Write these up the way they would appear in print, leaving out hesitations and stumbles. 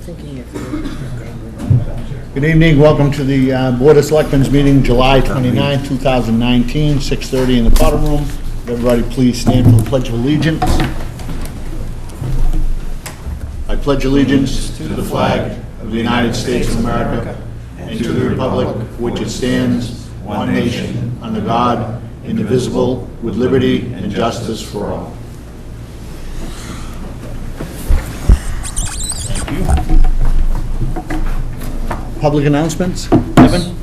Good evening. Welcome to the Board of Selectmen's meeting, July 29, 2019, 6:30 in the Potter Room. Everybody please stand for the Pledge of Allegiance. I pledge allegiance to the flag of the United States of America and to the republic for which it stands, one nation, under God, indivisible, with liberty and justice for all. Public announcements, Evan?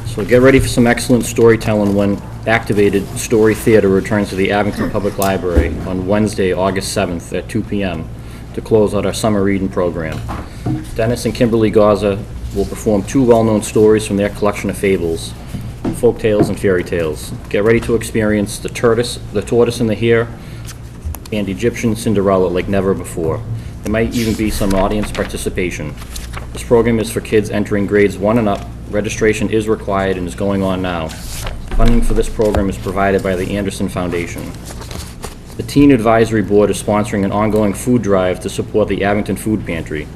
So get ready for some excellent storytelling when Activated Story Theater returns to the Abington Public Library on Wednesday, August 7th at 2 p.m. to close out our summer reading program. Dennis and Kimberly Gaza will perform two well-known stories from their collection of fables, folk tales and fairy tales. Get ready to experience the tortoise and the hare, and Egyptian Cinderella like never before. There might even be some audience participation. This program is for kids entering grades 1 and up. Registration is required and is going on now. Funding for this program is provided by the Anderson Foundation. The Teen Advisory Board is sponsoring an ongoing food drive to support the Abington Food Pantry.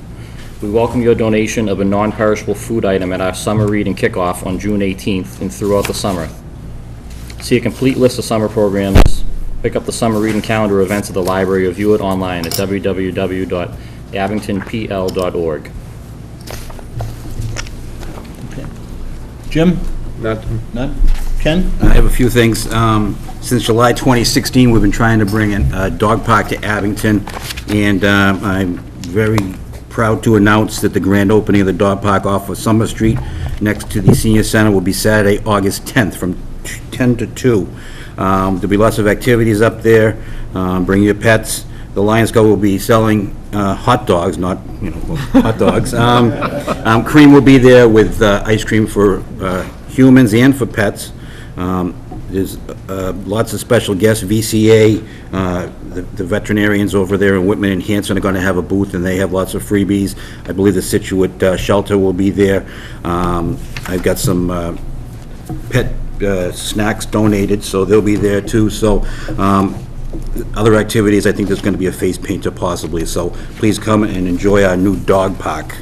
We welcome your donation of a non-perishable food item at our summer reading kickoff on June 18th and throughout the summer. See a complete list of summer programs. Pick up the summer reading calendar events at the library or view it online at www.abingtonpl.org. Jim? None. Ken? I have a few things. Since July 2016, we've been trying to bring a dog park to Abington, and I'm very proud to announce that the grand opening of the dog park off of Summer Street next to the Senior Center will be Saturday, August 10th from 10 to 2. There'll be lots of activities up there. Bring your pets. The Lions Club will be selling hot dogs, not, hot dogs. Cream will be there with ice cream for humans and for pets. There's lots of special guests. VCA, the veterinarians over there in Whitman and Hanson are going to have a booth, and they have lots of freebies. I believe the Situate shelter will be there. I've got some pet snacks donated, so they'll be there too. So other activities, I think there's going to be a face painter possibly, so please come and enjoy our new dog park.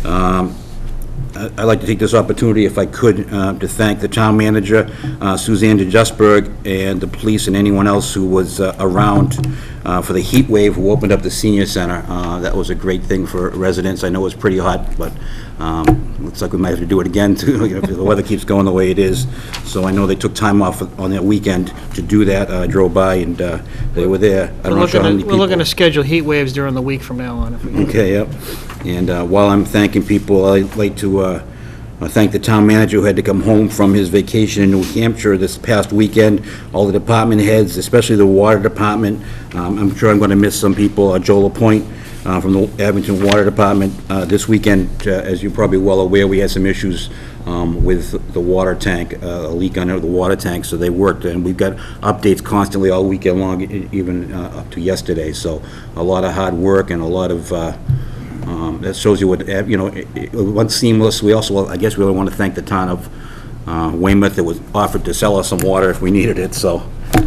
I'd like to take this opportunity, if I could, to thank the town manager, Suzanne DeJustburg, and the police and anyone else who was around for the heat wave who opened up the senior center. That was a great thing for residents. I know it was pretty hot, but looks like we might have to do it again too, if the weather keeps going the way it is. So I know they took time off on that weekend to do that. I drove by and they were there. I don't know how many people. We're looking to schedule heat waves during the week from now on. If we can. Okay, yep. And while I'm thanking people, I'd like to thank the town manager who had to come home from his vacation in New Hampshire this past weekend, all the department heads, especially the water department. I'm sure I'm going to miss some people. Joe LaPointe from the Abington Water Department. This weekend, as you're probably well aware, we had some issues with the water tank, a leak under the water tank, so they worked, and we've got updates constantly all weekend long, even up to yesterday. So a lot of hard work and a lot of that shows you what, it went seamless. We also, I guess, really want to thank the town of Weymouth that was offered to sell us some water if we needed it. So I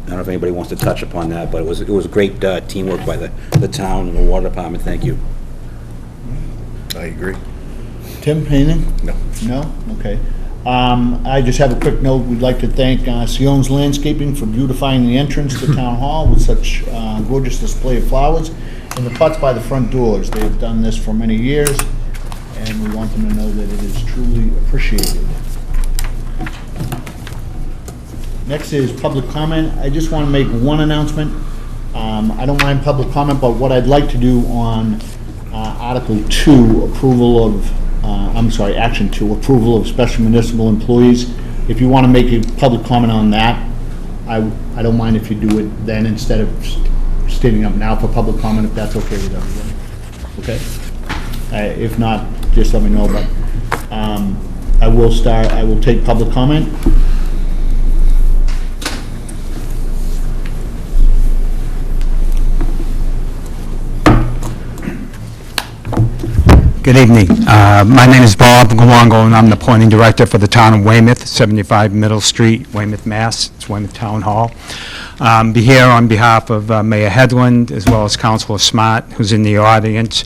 don't know if anybody wants to touch upon that, but it was great teamwork by the town and the water department. Thank you. I agree. Tim, anything? No. No? Okay. I just have a quick note. We'd like to thank Sion's Landscaping for beautifying the entrance to Town Hall with such gorgeous display of flowers and the pots by the front doors. They have done this for many years, and we want them to know that it is truly appreciated. Next is public comment. I just want to make one announcement. I don't mind public comment, but what I'd like to do on Article 2, Action 2, approval of special municipal employees. If you want to make a public comment on that, I don't mind if you do it then instead of standing up now for public comment, if that's okay with everybody. Okay? If not, just let me know, but I will take public comment. Good evening. My name is Bob Luongo, and I'm the planning director for the town of Weymouth, 75 Middle Street, Weymouth, Mass. It's Weymouth Town Hall. be here on behalf of Mayor Headland, as well as Councilor Smart, who's in the audience.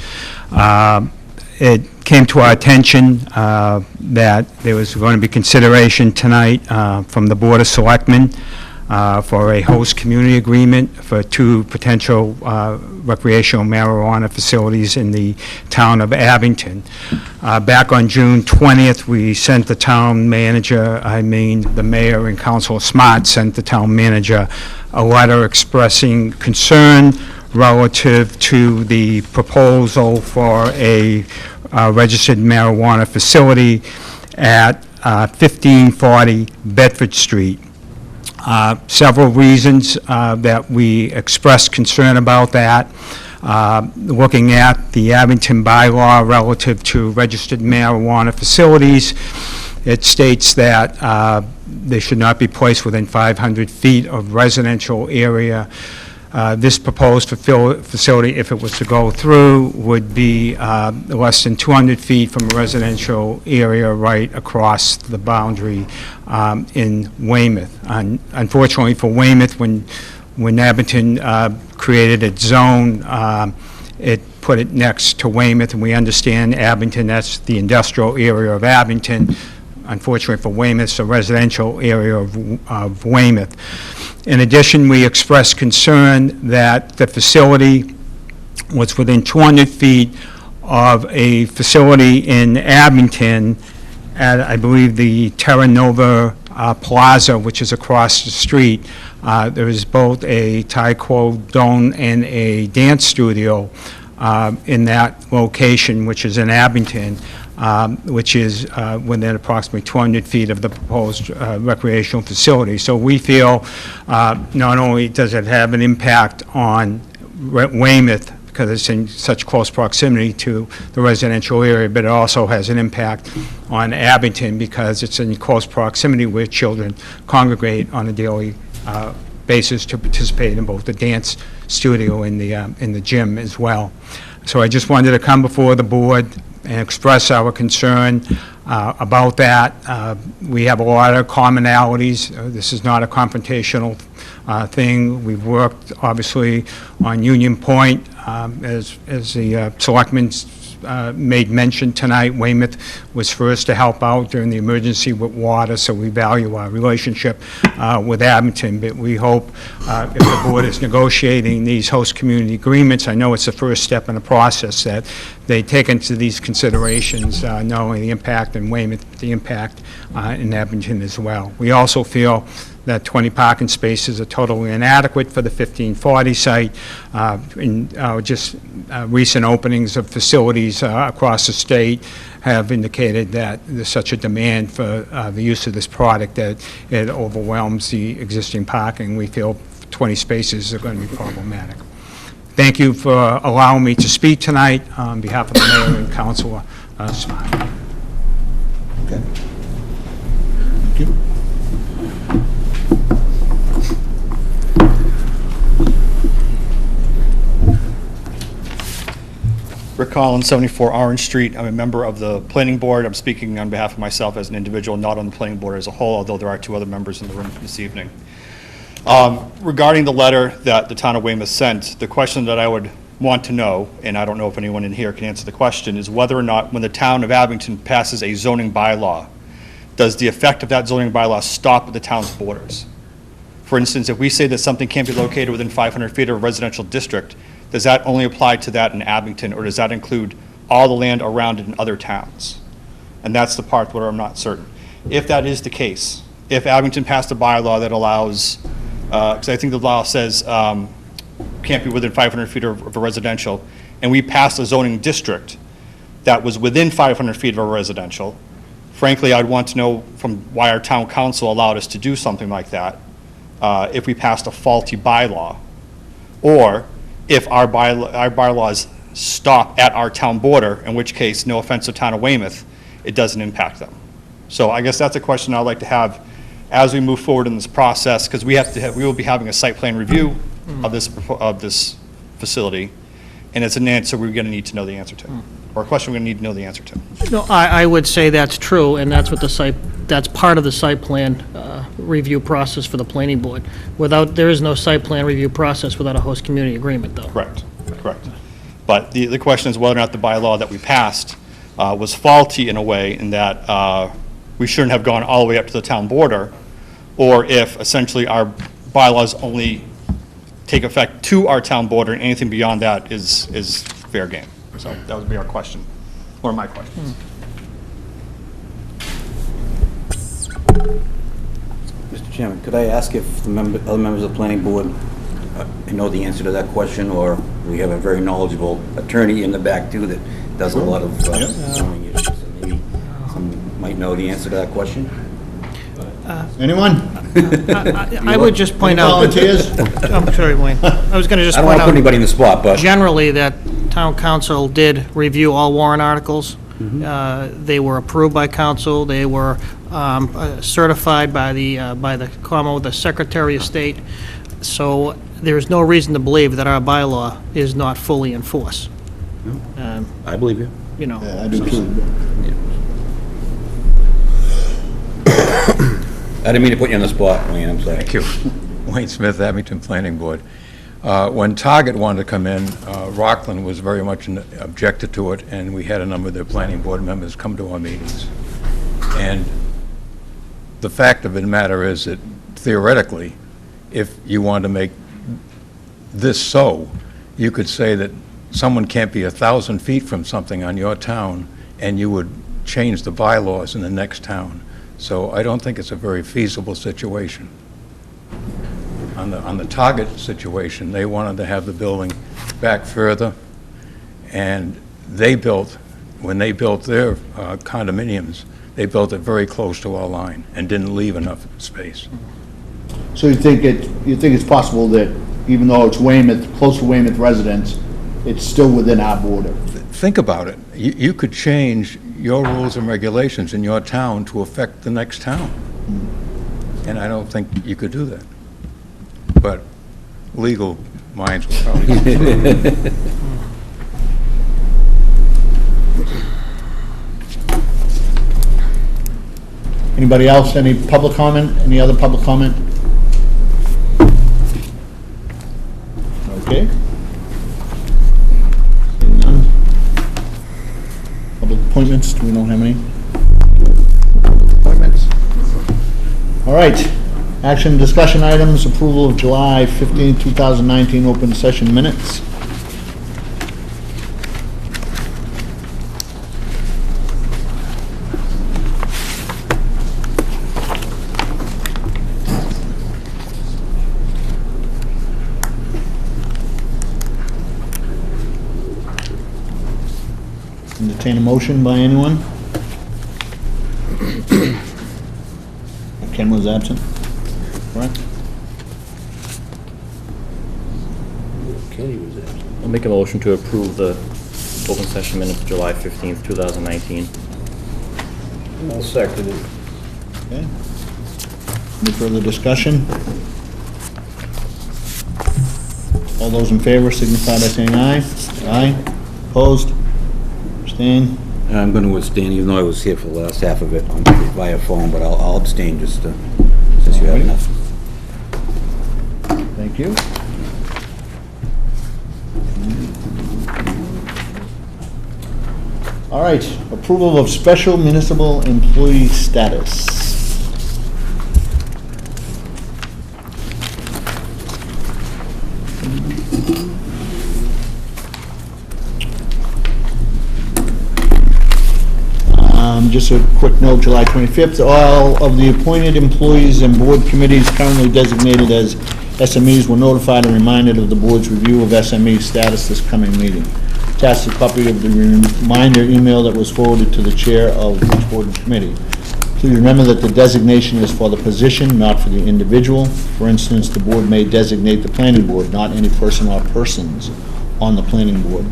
It came to our attention that there was going to be consideration tonight from the Board of Selectmen for a host community agreement for 2 potential recreational marijuana facilities in the town of Abington. Back on June 20th, we sent the town manager, the mayor and Councilor Smart sent the town manager a letter expressing concern relative to the proposal for a registered marijuana facility at 1540 Bedford Street. Several reasons that we expressed concern about that. Looking at the Abington bylaw relative to registered marijuana facilities, it states that they should not be placed within 500 feet of residential area. This proposed facility, if it was to go through, would be less than 200 feet from a residential area right across the boundary in Weymouth. Unfortunately for Weymouth, when Abington created its zone, it put it next to Weymouth, and we understand Abington, that's the industrial area of Abington. Unfortunately for Weymouth, it's the residential area of Weymouth. In addition, we expressed concern that the facility was within 200 feet of a facility in Abington at, I believe, the Terra Nova Plaza, which is across the street. There is both a taekwondo and a dance studio in that location, which is in Abington, which is within approximately 200 feet of the proposed recreational facility. So we feel not only does it have an impact on Weymouth, because it's in such close proximity to the residential area, but it also has an impact on Abington because it's in close proximity where children congregate on a daily basis to participate in both the dance studio and the gym as well. So I just wanted to come before the board and express our concern about that. We have a lot of commonalities. This is not a confrontational thing. We've worked, obviously, on Union Point. As the selectmen made mention tonight, Weymouth was first to help out during the emergency with water, so we value our relationship with Abington. But we hope if the board is negotiating these host community agreements, I know it's the first step in the process, that they take into these considerations not only the impact in Weymouth, but the impact in Abington as well. We also feel that 20 parking spaces are totally inadequate for the 1540 site. Just recent openings of facilities across the state have indicated that there's such a demand for the use of this product that it overwhelms the existing parking. We feel 20 spaces are going to be problematic. Thank you for allowing me to speak tonight on behalf of the mayor and councilor. Smart. Okay. Thank you. Rick Collins, 74 Orange Street. I'm a member of the planning board. I'm speaking on behalf of myself as an individual, not on the planning board as a whole, although there are 2 other members in the room this evening. Regarding the letter that the town of Weymouth sent, the question that I would want to know, and I don't know if anyone in here can answer the question, is whether or not when the town of Abington passes a zoning bylaw, does the effect of that zoning bylaw stop at the town's borders? For instance, if we say that something can't be located within 500 feet of a residential district, does that only apply to that in Abington, or does that include all the land around it in other towns? And that's the part where I'm not certain. If that is the case, if Abington passed a bylaw that allows, because I think the law says can't be within 500 feet of a residential, and we passed a zoning district that was within 500 feet of a residential, frankly, I'd want to know from why our town council allowed us to do something like that if we passed a faulty bylaw, or if our bylaws stop at our town border, in which case, no offense to town of Weymouth, it doesn't impact them. So I guess that's a question I'd like to have as we move forward in this process, because we will be having a site plan review of this facility, and it's an answer we're going to need to know the answer to, or a question we're going to need to know the answer to. No, I would say that's true, and that's what that's part of the site plan review process for the planning board. There is no site plan review process without a host community agreement, though. Correct. But the question is whether or not the bylaw that we passed was faulty in a way in that we shouldn't have gone all the way up to the town border, or if essentially our bylaws only take effect to our town border, and anything beyond that is fair game. So that would be our question, or my questions. Mr. Chairman, could I ask if the other members of the planning board know the answer to that question, or we have a very knowledgeable attorney in the back, too, that does a lot of zoning issues. So maybe some might know the answer to that question? Anyone? I would just point Any out. volunteers? I'm sorry, Wayne. I was going to just I don't point want to put out, anybody in the spot, but generally, that town council did review all warrant articles. They were approved by council. They were certified by the Commonwealth, the Secretary of State. So there's no reason to believe that our bylaw is not fully in force. I believe you. You know. Yeah, I do too. I didn't mean to put you on the spot, Wayne, I'm sorry. Thank you. Wayne Smith, Abington Planning Board. When Target wanted to come in, Rockland was very much objected to it, and we had a number of their planning board members come to our meetings. And the fact of the matter is that theoretically, if you want to make this so, you could say that someone can't be 1,000 feet from something on your town, and you would change the bylaws in the next town. So I don't think it's a very feasible situation. On the Target situation, they wanted to have the building back further, and when they built their condominiums, they built it very close to our line and didn't leave enough space. So you think it's possible that even though it's Weymouth, close to Weymouth residents, it's still within our border? Think about it. You could change your rules and regulations in your town to affect the next town. And I don't think you could do that. But legal minds will probably... Anybody else, any public comment, any other public comment? Okay. Seeing none. Public appointments, do we don't have any? Appointments? All right, action discussion items, approval of July 15, 2019 open session minutes. Entertain a motion by anyone? Ken was absent, correct? I'll make a motion to approve the open session minutes of July 15th, 2019. I'll second it. Okay. Any further discussion? All those in favor signify by saying aye. Aye. Opposed? Abstain? I'm going to abstain, even though I was here for the last half of it via phone, but I'll abstain just since you have enough. Thank you. All right, approval of special municipal employee status. Just a quick note, July 25th, all of the appointed employees and board committees currently designated as SMEs were notified and reminded of the board's review of SME status this coming meeting. Attached a copy of the reminder email that was forwarded to the chair of each board and committee. Please remember that the designation is for the position, not for the individual. For instance, the board may designate the planning board, not any person or persons on the planning board.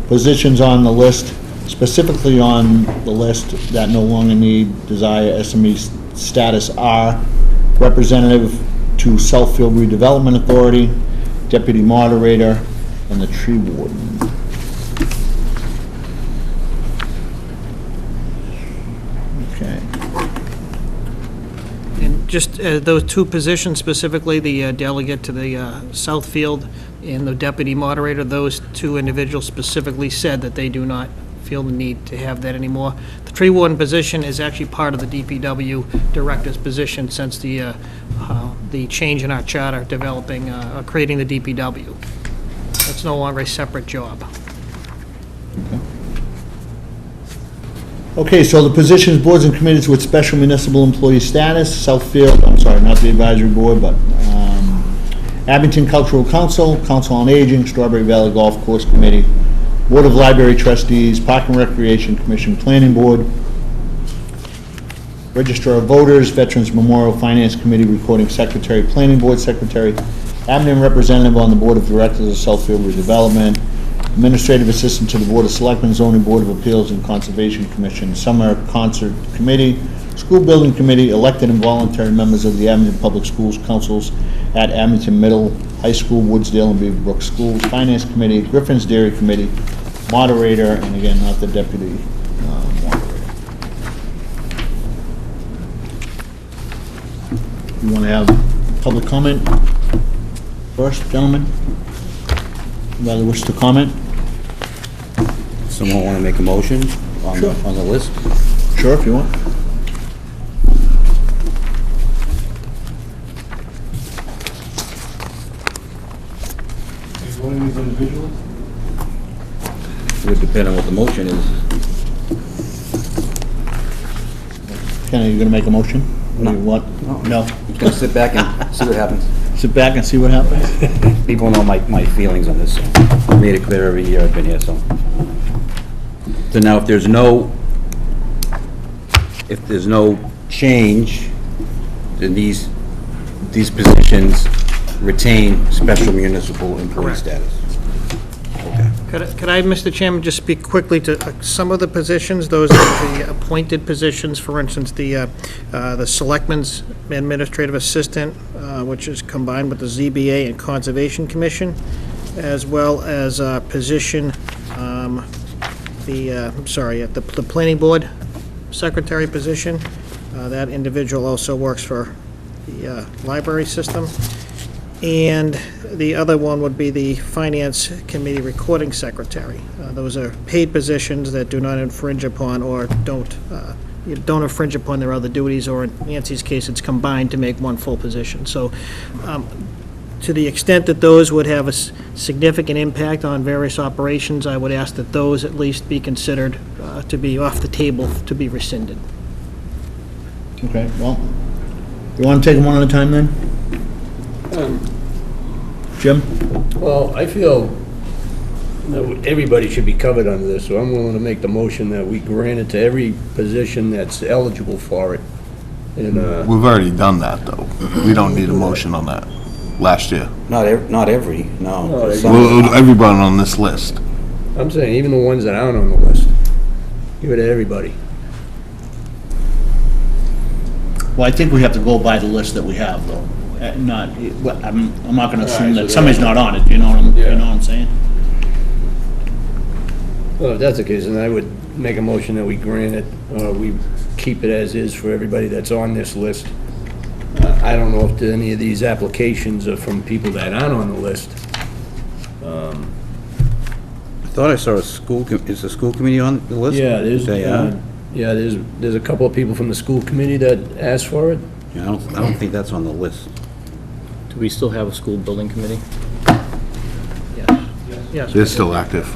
Positions on the list, specifically on the list that no longer desire SME status are representative to Southfield Redevelopment Authority, deputy moderator, and the tree warden. Just those two positions, specifically the delegate to the Southfield and the deputy moderator, those two individuals specifically said that they do not feel the need to have that anymore. The tree warden position is actually part of the DPW director's position since the change in our charter developing, creating the DPW. It's no longer a separate job. Okay, so the positions, boards, and committees with special municipal employee status, Southfield, I'm sorry, not the advisory board, but Abington Cultural Council, Council on Aging, Strawberry Valley Golf Course Committee, Board of Library Trustees, Park and Recreation Commission, Planning Board, Registrar of Voters, Veterans Memorial Finance Committee, Recording Secretary, Planning Board Secretary, Abington Representative on the Board of Directors of Southfield Redevelopment, Administrative Assistant to the Board of Selectmen, Zoning Board of Appeals and Conservation Commission, Summer Concert Committee, School Building Committee, elected and voluntary members of the Abington Public Schools Councils at Abington Middle, High School, Woodsdale, and Beaverbrook Schools, Finance Committee, Griffin's Dairy Committee, Moderator, and again, not the Deputy Moderator. You want to have public comment first, gentlemen? Anybody wish to comment? Someone want to make a motion on the, Sure. on the list? Sure, if you want. It would depend on what the motion is. Ken, are you going to make a motion? No. What? No. I'm just gonna sit back and see what happens. Sit back and see what happens? People know my feelings on this, so I made it clear every year I've been here, so. So now, if there's no change, then these positions retain special municipal employee status. Okay. Could I, Mr. Chairman, just speak quickly to some of the positions, those are the appointed positions, for instance, the Selectmen's Administrative Assistant, which is combined with the ZBA and Conservation Commission, as well as a position, the Planning Board Secretary position. That individual also works for the library system. And the other one would be the Finance Committee Recording Secretary. Those are paid positions that do not infringe upon or don't infringe upon their other duties, or in Nancy's case, it's combined to make one full position. So to the extent that those would have a significant impact on various operations, I would ask that those at least be considered to be off the table, to be rescinded. Okay, well, you want to take them one at a time then? Jim? Well, I feel that everybody should be covered under this, so I'm willing to make the motion that we grant it to every position that's eligible for it. And, We've already done that, though. We don't need a motion on that. Last year. Not every, no. No, Some- Well, everybody on this list. I'm saying even the ones that aren't on the list, give it to everybody. Well, I think we have to go by the list that we have, though. I'm not going to assume that somebody's not on it, you know what I'm saying? Well, if that's the case, then I would make a motion that we grant it, we keep it as is for everybody that's on this list. I don't know if any of these applications are from people that aren't on the list. I thought I saw is the school committee on the list? Yeah, They are? there's a couple of people from the school committee that asked for it. Yeah, I don't think that's on the list. Do we still have a school building committee? Yes. They're still active.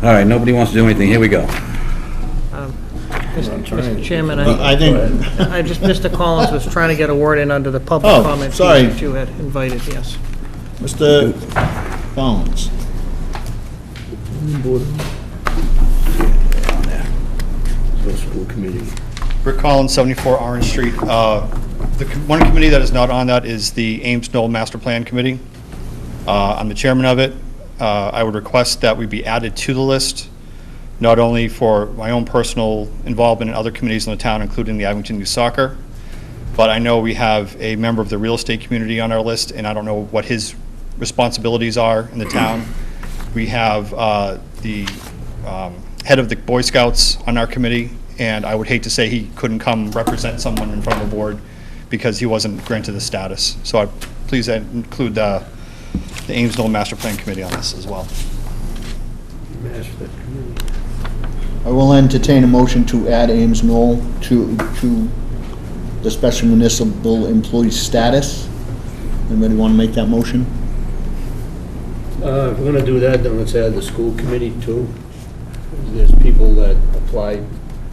All right, nobody wants to do anything, here we go. Mr. Chairman, I think, Mr. Collins was trying to get a word in under the public Oh, comment sorry. piece that you had invited, yes. Mr. Collins. So school committee. Rick Collins, 74 Orange Street. One committee that is not on that is the Ames Knoll Master Plan Committee. I'm the chairman of it. I would request that we be added to the list, not only for my own personal involvement in other committees in the town, including the Abington Youth Soccer, but I know we have a member of the real estate community on our list, and I don't know what his responsibilities are in the town. We have the head of the Boy Scouts on our committee, and I would hate to say he couldn't come represent someone in front of the board because he wasn't granted the status. So I please include the Ames Knoll Master Plan Committee on this as well. Master Committee. I will entertain a motion to add Ames Knoll to the special municipal employee status. Anybody want to make that motion? If we're gonna do that, then let's add the school committee too. There's people that apply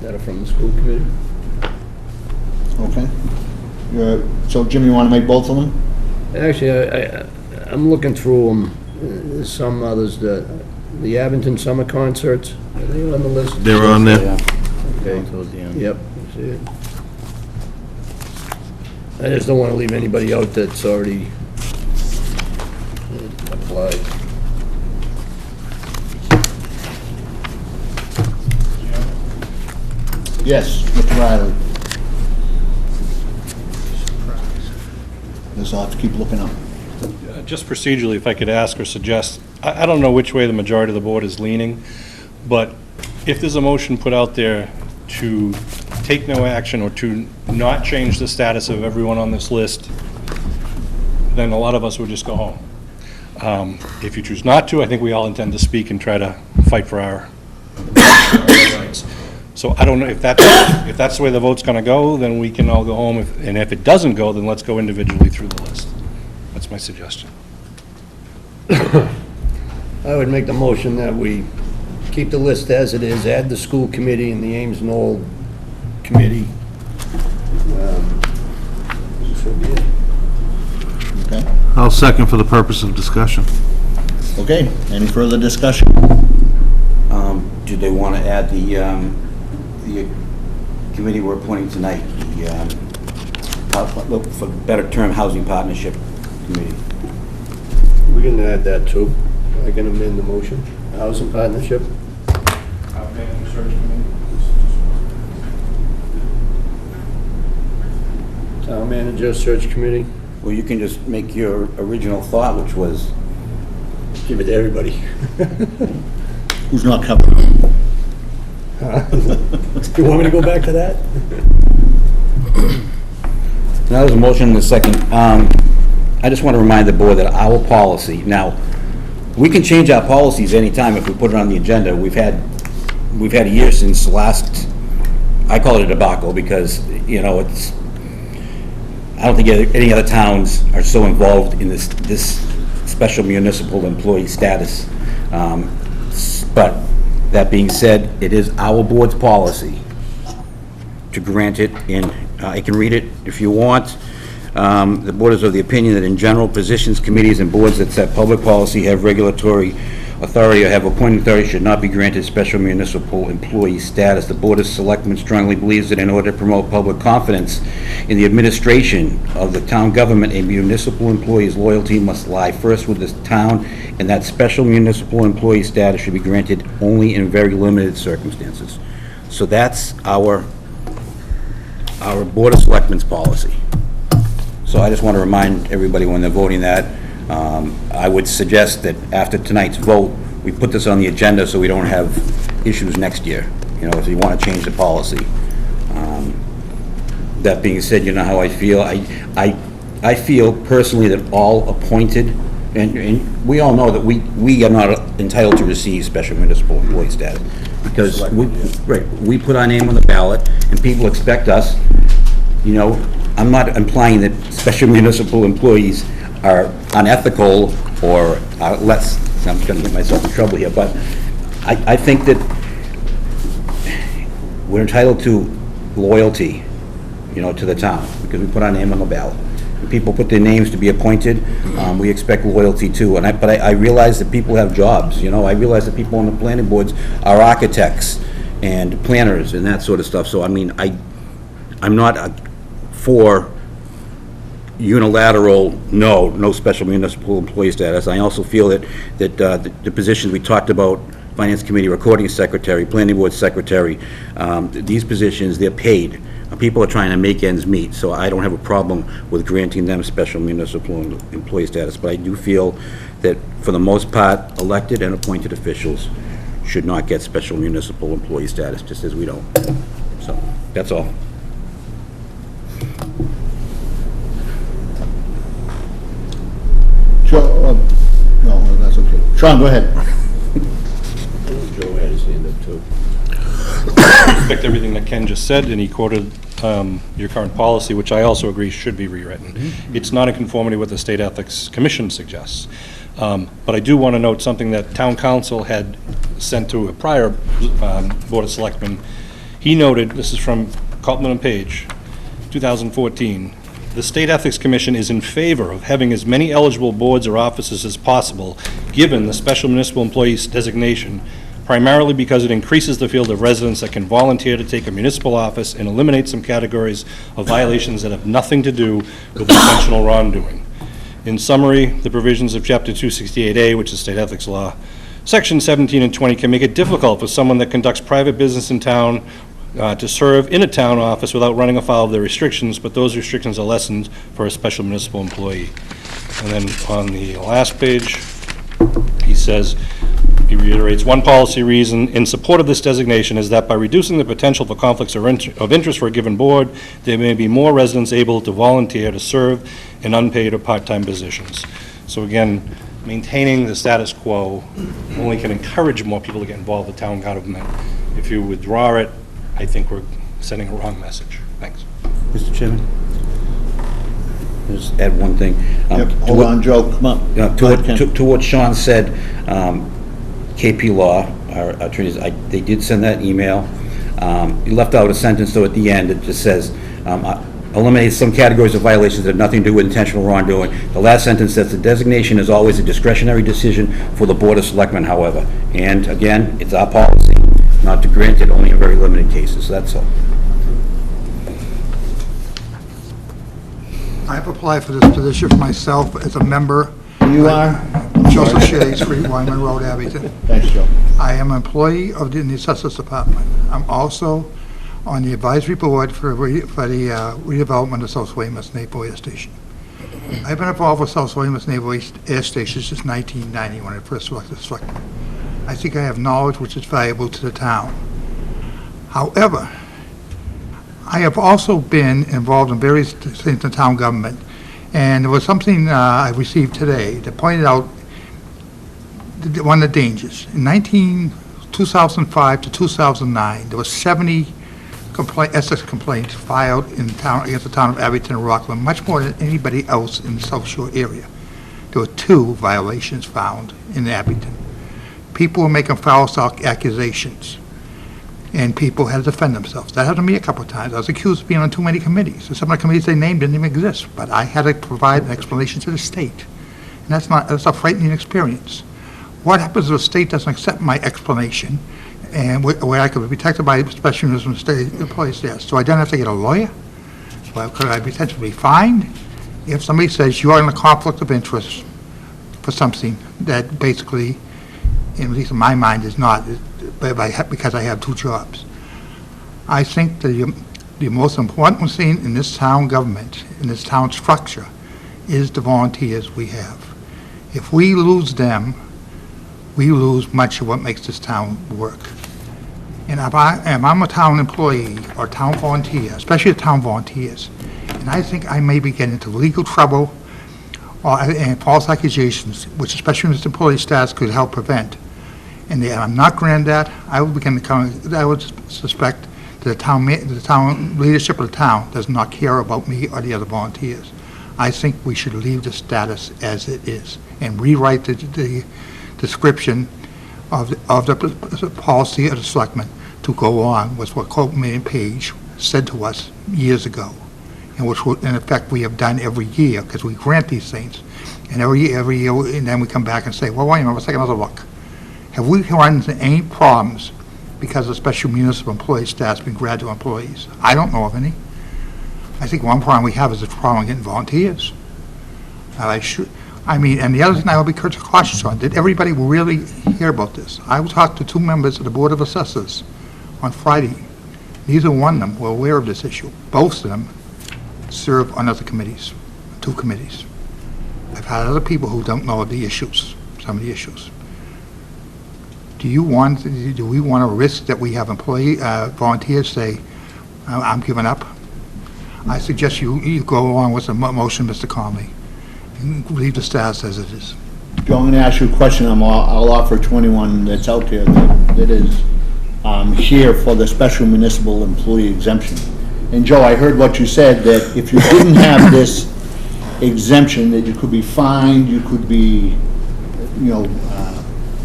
that are from the school committee. Okay. So Jim, you want to make both of them? Actually, I'm looking through them. There's some others that, the Abington summer concerts, are they on the list? They're on there. Okay. Towards the end. Yep, I see it. I just don't want to leave anybody out that's already applied. Yes, Mr. Riley. Guess I'll have to keep looking up. Just procedurally, if I could ask or suggest, I don't know which way the majority of the board is leaning, but if there's a motion put out there to take no action or to not change the status of everyone on this list, then a lot of us would just go home. If you choose not to, I think we all intend to speak and try to fight for our rights. So I don't know if that's the way the vote's going to go, then we can all go home. And if it doesn't go, then let's go individually through the list. That's my suggestion. I would make the motion that we keep the list as it is, add the school committee and the Ames Knoll committee. So be it. Okay. I'll second for the purpose of discussion. Okay, any further discussion? Do they want to add the committee we're appointing tonight, for better term, Housing Partnership Committee? We can add that too. I can amend the motion. Housing partnership. Town manager search committee. Well, you can just make your original thought, which was, Give it to everybody. Who's not covered? You want me to go back to that? now there's a motion and a second. I just want to remind the board that our policy, now, we can change our policies anytime if we put it on the agenda. We've had a year since the last, I call it a debacle because, you know, it's, I don't think any other towns are so involved in this special municipal employee status. But that being said, it is our board's policy to grant it, and I can read it if you want. The board is of the opinion that in general, positions, committees, and boards that set public policy, have regulatory authority, or have appointing authority should not be granted special municipal employee status. The Board of Selectmen strongly believes that in order to promote public confidence in the administration of the town government, a municipal employee's loyalty must lie first with the town, and that special municipal employee status should be granted only in very limited circumstances. So that's our Board of Selectmen's policy. So I just want to remind everybody when they're voting that, I would suggest that after tonight's vote, we put this on the agenda so we don't have issues next year, you know, if you want to change the policy. That being said, you know how I feel. I feel personally that all appointed, and we all know that we are not entitled to receive special municipal employee status, because we put our name on the ballot, and people expect us, you know, I'm not implying that special municipal employees are unethical or less, I'm going to get myself in trouble here, but I think that we're entitled to loyalty, you know, to the town, because we put our name on the ballot. When people put their names to be appointed, we expect loyalty too. But I realize that people have jobs, you know, I realize that people on the planning boards are architects and planners and that sort of stuff. So, I mean, I'm not for unilateral, no special municipal employee status. I also feel that the positions we talked about, Finance Committee, Recording Secretary, Planning Board Secretary, these positions, they're paid. People are trying to make ends meet, so I don't have a problem with granting them special municipal employee status, but I do feel that, for the most part, elected and appointed officials should not get special municipal employee status, just as we don't. So, that's all. No, that's okay. Sean, go ahead. Joe had his hand up too. Respect everything that Ken just said, and he quoted your current policy, which I also agree should be rewritten. It's not in conformity with the State Ethics Commission suggests. But I do want to note something that Town Council had sent to a prior Board of Selectmen. He noted, this is from Coltman and Page, 2014, the State Ethics Commission is in favor of having as many eligible boards or offices as possible, given the special municipal employees designation, primarily because it increases the field of residents that can volunteer to take a municipal office and eliminates some categories of violations that have nothing to do with intentional wrongdoing. In summary, the provisions of Chapter 268A, which is state ethics law, Section 17 and 20 can make it difficult for someone that conducts private business in town to serve in a town office without running afoul of the restrictions, but those restrictions are lessened for a special municipal employee. And then on the last page, he says, he reiterates, one policy reason in support of this designation is that by reducing the potential for conflicts of interest for a given board, there may be more residents able to volunteer to serve in unpaid or part-time positions. So again, maintaining the status quo only can encourage more people to get involved with town government. If you withdraw it, I think we're sending a wrong message. Thanks. Mr. Chairman? Just add one thing. Yep, hold on, Joe, come on. To what Sean said, KP Law, our attorneys, they did send that email. He left out a sentence, though, at the end. It just says, eliminates some categories of violations that have nothing to do with intentional wrongdoing. The last sentence says, the designation is always a discretionary decision for the Board of Selectmen, however. And again, it's our policy not to grant it, only in very limited cases. That's all. I've applied for this position for myself as a member. You are? Joseph Shea, Street, Wyman Road, Abington. Thanks, Joe. I am an employee of the Assessors Department. I'm also on the advisory board for the redevelopment of South Weymouth Naval Air Station. I've been involved with South Weymouth Naval Air Station since 1990 when I first elected as selectman. I think I have knowledge which is valuable to the town. However, I have also been involved in various things in town government, and there was something I received today that pointed out one of the dangers. In 2005 to 2009, there were 70 ethics complaints filed in town against the town of Abington and Rockland, much more than anybody else in the South Shore area. There were 2 violations found in Abington. People were making false accusations, and people had to defend themselves. That happened to me a couple of times. I was accused of being on too many committees. And some of the committees they named didn't even exist, but I had to provide an explanation to the state. And that's a frightening experience. What happens if the state doesn't accept my explanation, and where I could be protected by special municipal state employees there? So I don't have to get a lawyer? Well, could I potentially be fined if somebody says you are in a conflict of interest for something that basically, at least in my mind, is not, because I have 2 jobs? I think the most important thing in this town government, in this town structure, is the volunteers we have. If we lose them, we lose much of what makes this town work. And if I'm a town employee or town volunteer, especially the town volunteers, and I think I may be getting into legal trouble and false accusations, which especially with employee status could help prevent, and I'm not granted that, I would suspect that the town leadership of the town does not care about me or the other volunteers. I think we should leave the status as it is and rewrite the description of the policy of the selectmen to go on with what Coltman and Page said to us years ago, and which in effect we have done every year, because we grant these things, and every year, and then we come back and say, well, wait a minute, let's take another look. Have we run into any problems because of special municipal employee status being graduate employees? I don't know of any. I think one problem we have is the problem getting volunteers. And the other thing I will be cautious on, did everybody really hear about this? I talked to 2 members of the Board of Assessors on Friday Neither one of them were aware of this issue. Both of them serve on other committees, 2 committees. I've had other people who don't know the issues, some of the issues. Do we want to risk that we have volunteers say, I'm giving up? I suggest you go along with the motion, Mr. Conley, and leave the status as it is. Joe, I'm going to ask you a question. I'll offer to anyone that's out there that is here for the special municipal employee exemption. And Joe, I heard what you said, that if you didn't have this exemption, that you could be fined, you could be,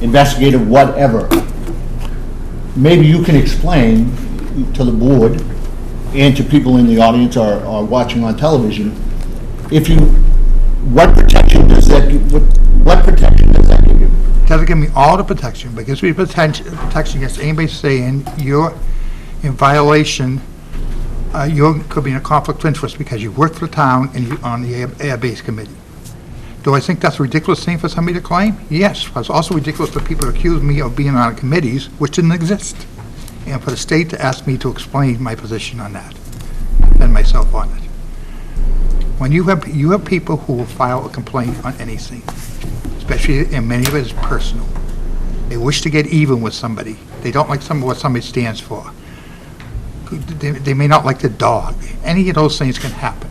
investigated, whatever. Maybe you can explain to the board and to people in the audience or watching on television, what protection does that give you? It doesn't give me all the protection, but it gives me protection against anybody saying you're in violation, you could be in a conflict of interest because you work for the town and you're on the air-based committee. Do I think that's a ridiculous thing for somebody to claim? Yes, but it's also ridiculous for people to accuse me of being on committees which didn't exist, and for the state to ask me to explain my position on that, and myself on it. When you have people who will file a complaint on anything, especially, and many of it is personal. They wish to get even with somebody. They don't like what somebody stands for. They may not like the dog. Any of those things can happen.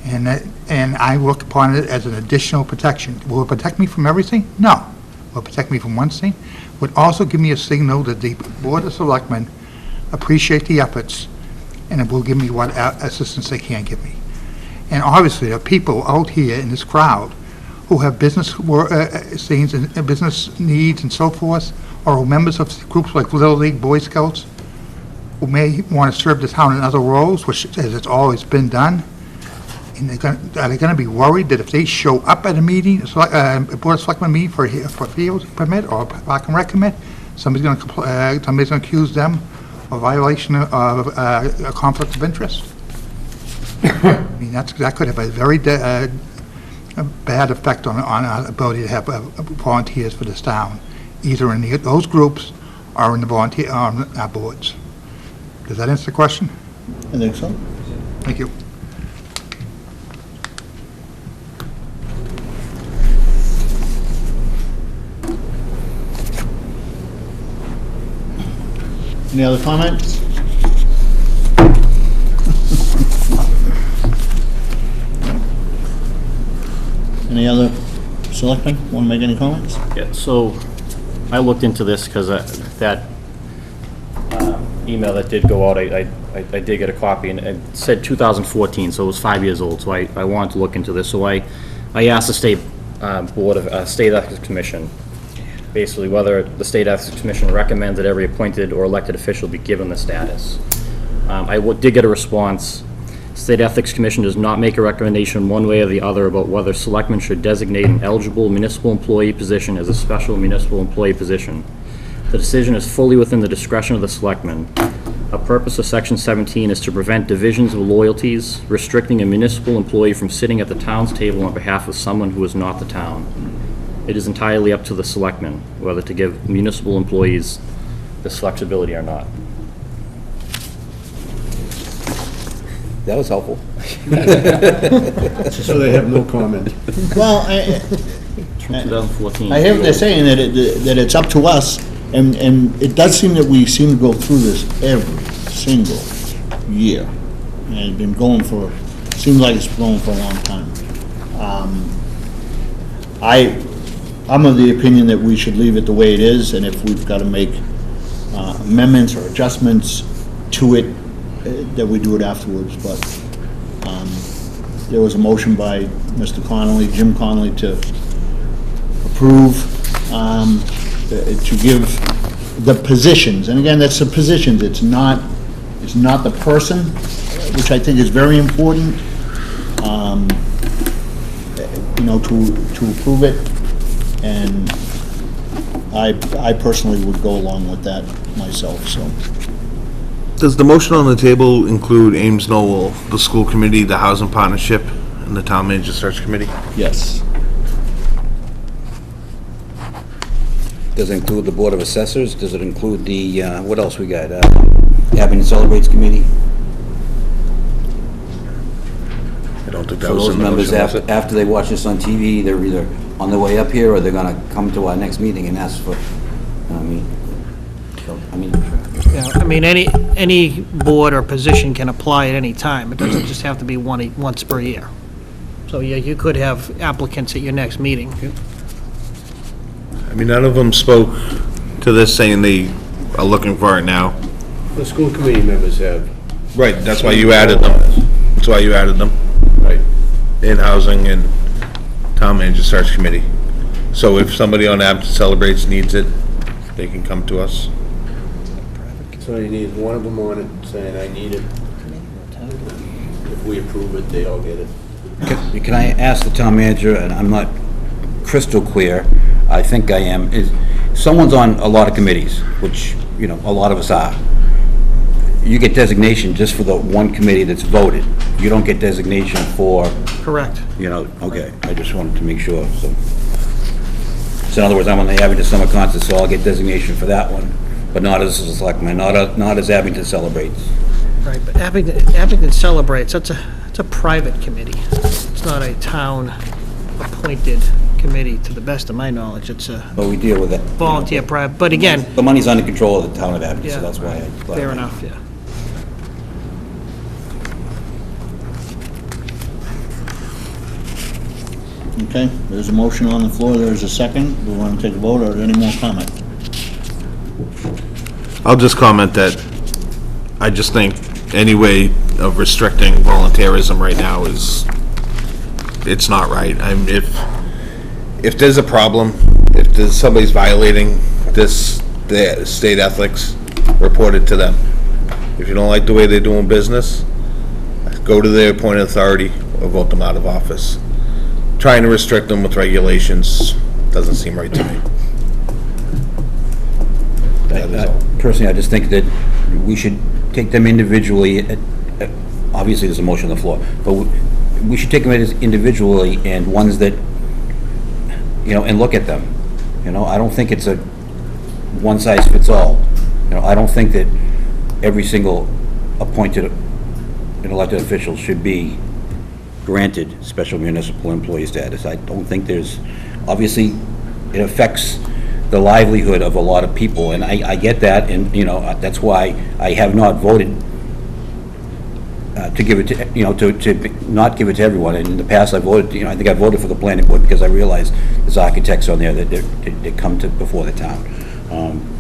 And I look upon it as an additional protection. Will it protect me from everything? No. Will it protect me from one thing? Would also give me a signal that the Board of Selectmen appreciate the efforts and it will give me what assistance they can give me. And obviously, there are people out here in this crowd who have business scenes and business needs and so forth, or are members of groups like Little League, Boy Scouts, who may want to serve the town in other roles, which as it's always been done. And are they going to be worried that if they show up at a meeting, a Board of Selectmen meeting for a field permit or a park and rec permit, somebody's going to accuse them of violation of a conflict of interest? I mean, that could have a very bad effect on our ability to have volunteers for this town, either in those groups or in the volunteer on our boards. Does that answer the question? I think so. Thank you. Any other comments? Any other selectmen want to make any comments? Yeah, so I looked into this because that email that did go out, I did get a copy, and it said 2014, so it was 5 years old, so I wanted to look into this. So I asked the State Board of State Ethics Commission, basically whether the State Ethics Commission recommends that every appointed or elected official be given the status. I did get a response. State Ethics Commission does not make a recommendation one way or the other about whether selectmen should designate an eligible municipal employee position as a special municipal employee position. The decision is fully within the discretion of the selectmen. A purpose of Section 17 is to prevent divisions of loyalties, restricting a municipal employee from sitting at the town's table on behalf of someone who is not the town. It is entirely up to the selectmen whether to give municipal employees this flexibility or not. That was helpful. So they have no comment. Well, 2014. I hear what they're saying, that it's up to us, and it does seem that we seem to go through this every single year. And it's been going seems like it's going for a long time. I'm of the opinion that we should leave it the way it is, and if we've got to make amendments or adjustments to it, that we do it afterwards. But there was a motion by Mr. Connolly, Jim Connolly, to approve, to give the positions, and again, that's the positions, it's not the person, which I think is very important, to approve it, and I personally would go along with that myself, so. Does the motion on the table include Ames Knoll, the school committee, the housing partnership, and the town manager search committee? Yes. Does it include the Board of Assessors? Does it include the, what else we got? Abington Celebrates Committee? I don't think that So was those in the members, motion, was it? after they watch this on TV, they're either on their way up here, or they're gonna come to our next meeting and ask for, I mean, Yeah, I mean, any board or position can apply at any time. It doesn't just have to be once per year. So, yeah, you could have applicants at your next meeting. I mean, none of them spoke to this saying they are looking for it now. The school committee members have. Right, that's why you added them. That's why you added them. Right. In housing and town manager search committee. So if somebody on Abington Celebrates needs it, they can come to us. So you need one of them on it saying, I need it. If we approve it, they all get it. can I ask the town manager, and I'm not crystal clear, I think I am, is, someone's on a lot of committees, which, you know, a lot of us are. You get designation just for the one committee that's voted. You don't get designation for, Correct. you know, okay, I just wanted to make sure, so. So in other words, I'm on the Abington Summer Concert, so I'll get designation for that one, but not as a selectman, not as Abington Celebrates. Right, but Abington Celebrates, that's a private committee. It's not a town-appointed committee, to the best of my knowledge. It's a But we deal with that. volunteer private, but again, The money's under control of the town of Abington, yeah, so that's why I. fair enough, yeah. Okay, there's a motion on the floor, there's a second. Do we want to take a vote, or any more comment? I'll just comment that I just think any way of restricting volunteerism right now it's not right. If there's a problem, if there's somebody's violating the state ethics, report it to them. If you don't like the way they're doing business, go to their appointed authority or vote them out of office. Trying to restrict them with regulations doesn't seem right to me. That is all. Personally, I just think that we should take them individually. Obviously, there's a motion on the floor, but we should take them as individually, and ones that, you know, and look at them. You know, I don't think it's a one-size-fits-all. You know, I don't think that every single appointed and elected official should be granted special municipal employee status. I don't think there's, obviously, it affects the livelihood of a lot of people, and I get that, and, you know, that's why I have not voted to give it to, you know, to not give it to everyone. And in the past, I voted, you know, I think I voted for the planning board because I realized there's architects on there that come to before the town.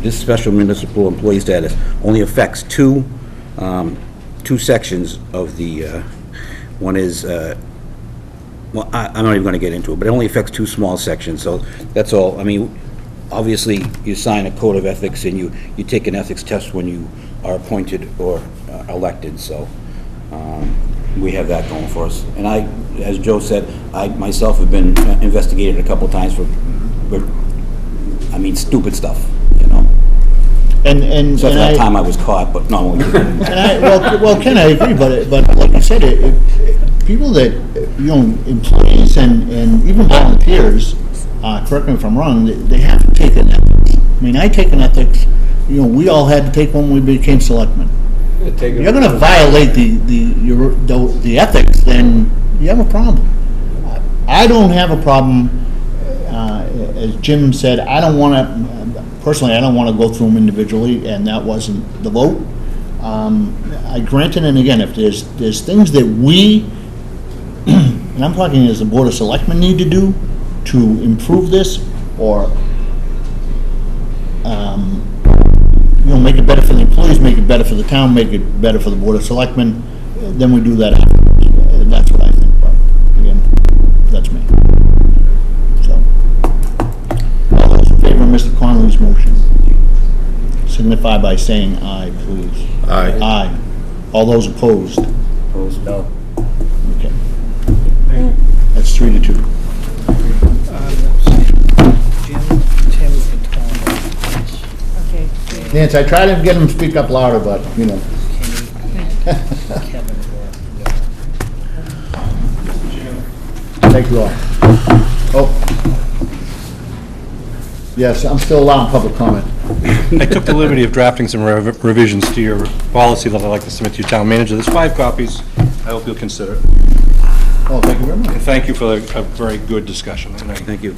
This special municipal employee status only affects two sections of the, one is, well, I'm not even gonna get into it, but it only affects two small sections, so that's all. I mean, obviously, you sign a code of ethics and you take an ethics test when you are appointed or elected, so we have that going for us. And I, as Joe said, I myself have been investigated a couple times for, I mean, stupid stuff, you know? And Except for that time I was caught, but no. well, Ken, I agree, but like I said, people that, you know, employees and even volunteers, correct me if I'm wrong, they have to take an ethics. I mean, I take an ethics, you know, we all had to take one when we became selectmen. You're gonna violate the ethics, then you have a problem. I don't have a problem, as Jim said, I don't wanna, personally, I don't wanna go through them individually, and that wasn't the vote. I granted, and again, if there's things that we, and I'm talking as the Board of Selectmen need to do to improve this, or, you know, make it better for the employees, make it better for the town, make it better for the Board of Selectmen, then we do that afterwards. That's what I think, but again, that's me. So, all those in favor of Mr. Connolly's motion, signify by saying aye, please. Aye. Aye. All those opposed? Opposed, no. Okay. That's 3-2. Jim, Tim, and Tom. Okay. Nancy, I tried to get him to speak up louder, but, you know. Kevin, Thank you all. Oh. Yes, I'm still allowing public comment. I took the liberty of drafting some revisions to your policy that I'd like to submit to your town manager. There's 5 copies. I hope you'll consider it. Oh, thank you very much. And thank you for a very good discussion. Thank you.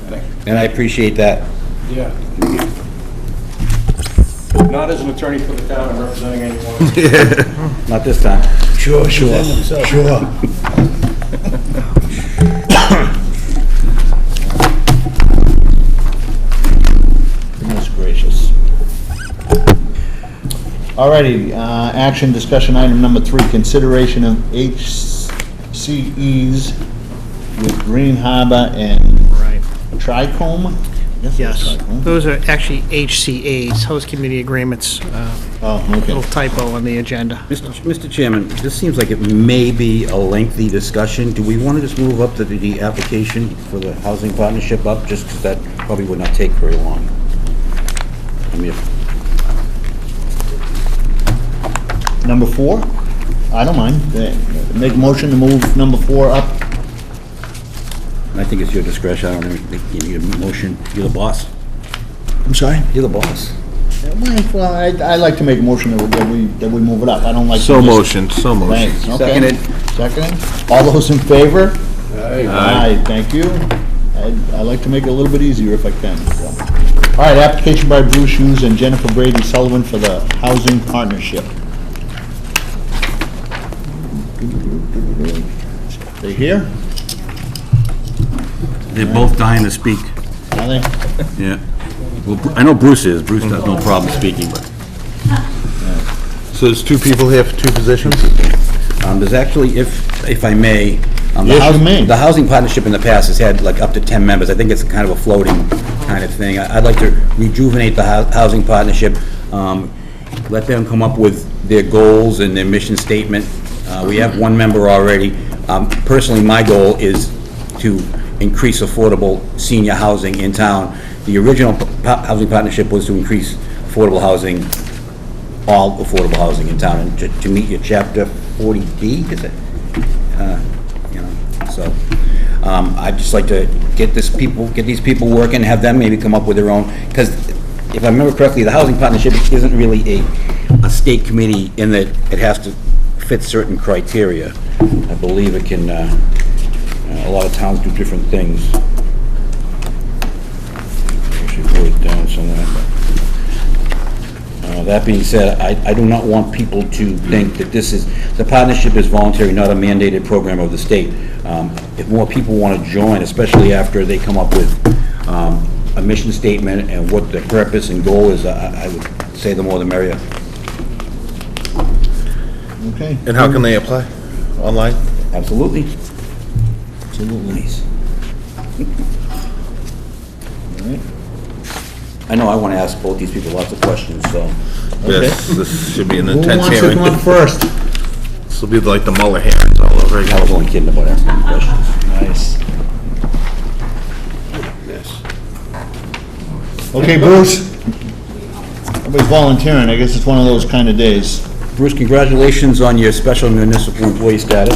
And I appreciate that. Yeah. Not as an attorney for the town, I'm representing anyone. Not this time. Sure. Goodness gracious. Alrighty, action discussion item number 3, consideration of HCEs with Green Harbor and Right. Tricom? Yes. Those are actually HCA's, Host Community Agreements. Oh, okay. Little typo on the agenda. Mr. Chairman, this seems like it may be a lengthy discussion. Do we want to just move up the application for the housing partnership up, just because that probably would not take very long? I mean, Number 4? I don't mind. Make a motion to move number 4 up. I think it's your discretion. I don't think you need a motion. You're the boss. I'm sorry? You're the boss. Well, I like to make a motion that we move it up. I don't like to So just- motion, so motion. Thanks, okay. Seconded. Seconded. All those in favor? Aye, thank you. I like to make it a little bit easier if I can, so. All right, application by Bruce Hughes and Jennifer Brady Sullivan for the housing partnership. They here? They're both dying to speak. Are they? Yeah. Well, I know Bruce is. Bruce has no problem speaking, but So there's 2 people here for 2 positions? there's actually, if I may, Yes, you may. the housing partnership in the past has had like up to 10 members. I think it's kind of a floating kind of thing. I'd like to rejuvenate the housing partnership, let them come up with their goals and their mission statement. We have 1 member already. Personally, my goal is to increase affordable senior housing in town. The original housing partnership was to increase affordable housing, all affordable housing in town, and to meet your chapter 40D, is it? You know, so, I'd just like to get these people working, have them maybe come up with their own, because if I remember correctly, the housing partnership isn't really a state committee in that it has to fit certain criteria. I believe it can, a lot of towns do different things. I should put it down somewhere. That being said, I do not want people to think that the partnership is voluntary, not a mandated program of the state. If more people want to join, especially after they come up with a mission statement and what the purpose and goal is, I would say the more the merrier. Okay. And how can they apply? Online? Absolutely. Absolutely. Nice. All right. I know I want to ask both these people lots of questions, so. This should be an Who intense wants to hearing. come on first? This will be like the Mueller hearings all over I again. was only kidding about asking questions. Nice. Okay, Bruce. Everybody's volunteering. I guess it's one of those kind of days. Bruce, congratulations on your special municipal employee status.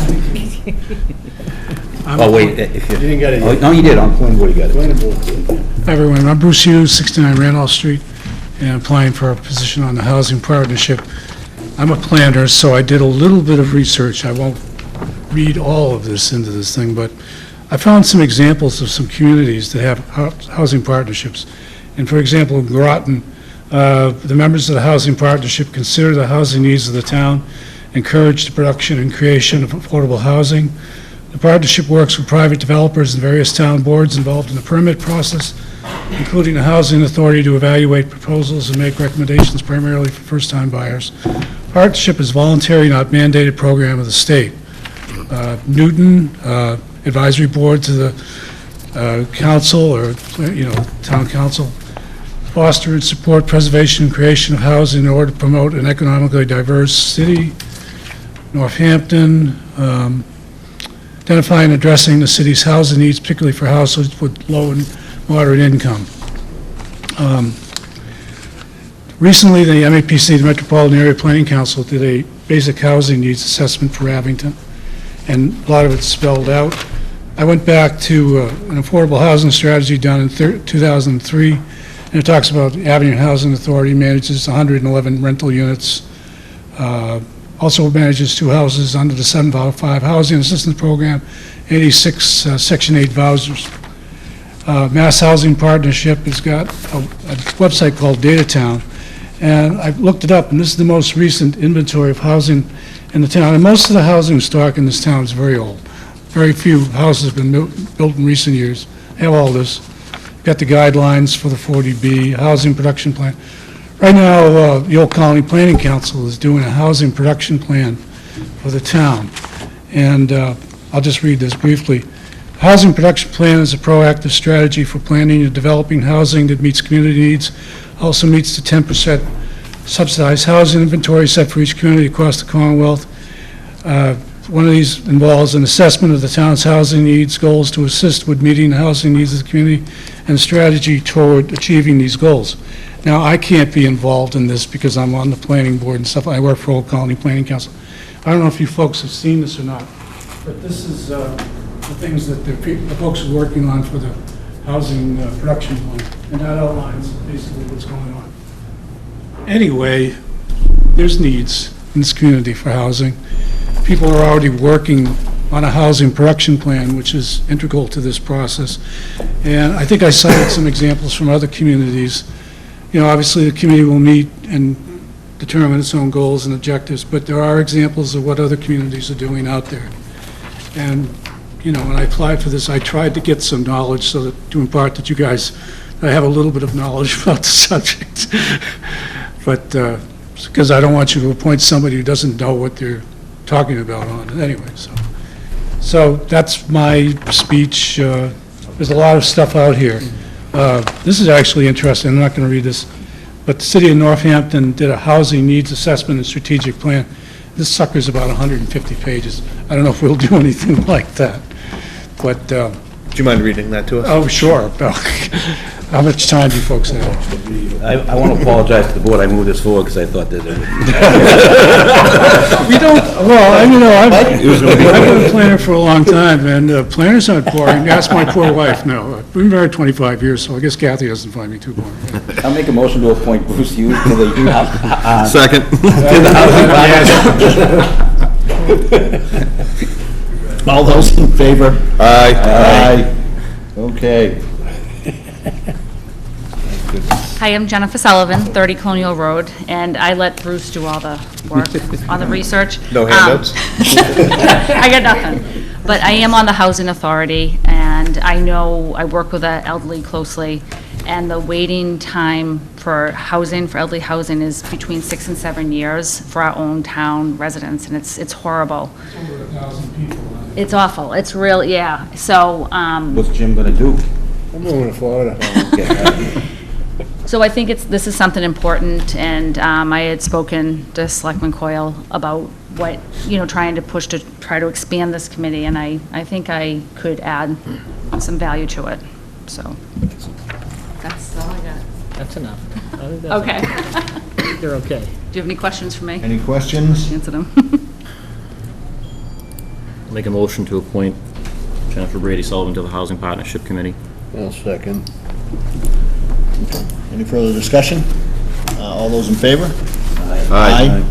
Oh, wait, if you... You didn't get it Oh, yet. no, you did, on planning board you got it. Hi, everyone. I'm Bruce Hughes, 69 Randolph Street, and applying for a position on the Housing Partnership. I'm a planner, so I did a little bit of research. I won't read all of this into this thing, but I found some examples of some communities that have housing partnerships. And for example, in Groton, the members of the Housing Partnership consider the housing needs of the town, encourage the production and creation of affordable housing. The partnership works with private developers and various town boards involved in the permit process, including the Housing Authority, to evaluate proposals and make recommendations primarily for first-time buyers. Partnership is a voluntary, not mandated program of the state. Newton, advisory board to the council, or, town council, foster and support preservation and creation of housing in order to promote an economically diverse city. Northampton, identifying and addressing the city's housing needs, particularly for households with low and moderate income. Recently, the MAPC, the Metropolitan Area Planning Council, did a basic housing needs assessment for Abington, and a lot of it's spelled out. I went back to an affordable housing strategy done in 2003 And it talks about the Abington Housing Authority manages 111 rental units, also manages 2 houses under the 755 Housing Assistance Program, 86 Section 8 vouchers. Mass Housing Partnership has got a website called Datatown, and I've looked it up, and this is the most recent inventory of housing in the town. And most of the housing stock in this town is very old. Very few houses have been built in recent years. I have all this. Got the guidelines for the 40B, housing production plan. Right now, the Old Colony Planning Council is doing a housing production plan for the town. And I'll just read this briefly. Housing production plan is a proactive strategy for planning and developing housing that meets community needs, also meets the 10% subsidized housing inventory set for each community across the Commonwealth. One of these involves an assessment of the town's housing needs, goals to assist with meeting the housing needs of the community, and a strategy toward achieving these goals. Now, I can't be involved in this because I'm on the planning board and stuff. I work for Old Colony Planning Council. I don't know if you folks have seen this or not, but this is the things that the folks are working on for the housing production plan, and that outlines basically what's going on. Anyway, there's needs in this community for housing. People are already working on a housing production plan, which is integral to this process. And I think I cited some examples from other communities. You know, obviously the community will meet and determine its own goals and objectives, but there are examples of what other communities are doing out there. And, you know, when I applied for this, I tried to get some knowledge so that, to impart that you guys, I have a little bit of knowledge about the subject. But, because I don't want you to appoint somebody who doesn't know what they're talking about on it anyway, so that's my speech. There's a lot of stuff out here. This is actually interesting. I'm not going to read this, but the city of Northampton did a housing needs assessment and strategic plan. This sucker's about 150 pages. I don't know if we'll do anything like that, but Do you mind reading that to us? oh, sure. How much time do you folks have? I want to apologize to the board, I moved this forward because I thought that We don't, well, you know, I've been a planner for a long time, and planners aren't boring. Ask my poor wife, no. I've been married 25 years, so I guess Kathy doesn't find me too boring. I'll make a motion to appoint Bruce Hughes to the... Second. All those in favor? Aye. Okay. Hi, I'm Jennifer Sullivan, 30 Colonial Road, and I let Bruce do all the work on the research. No handouts? I got nothing. But I am on the Housing Authority, and I know, I work with the elderly closely, and the waiting time for housing, for elderly housing, is between 6 and 7 years for our own town residents, and it's horrible. Over 1,000 people. It's awful. It's real, yeah. So, What's Jim going to do? I'm going to Florida. So I think this is something important, and I had spoken to Selectman Coyle about what, you know, trying to push to try to expand this committee, and I think I could add some value to it, so. That's all I got. That's enough. I think that's Okay. enough. You're okay. Do you have any questions for me? Any questions? Answer them. Make a motion to appoint Jennifer Brady Sullivan to the Housing Partnership Committee. I'll second. Any further discussion? All those in favor? Aye.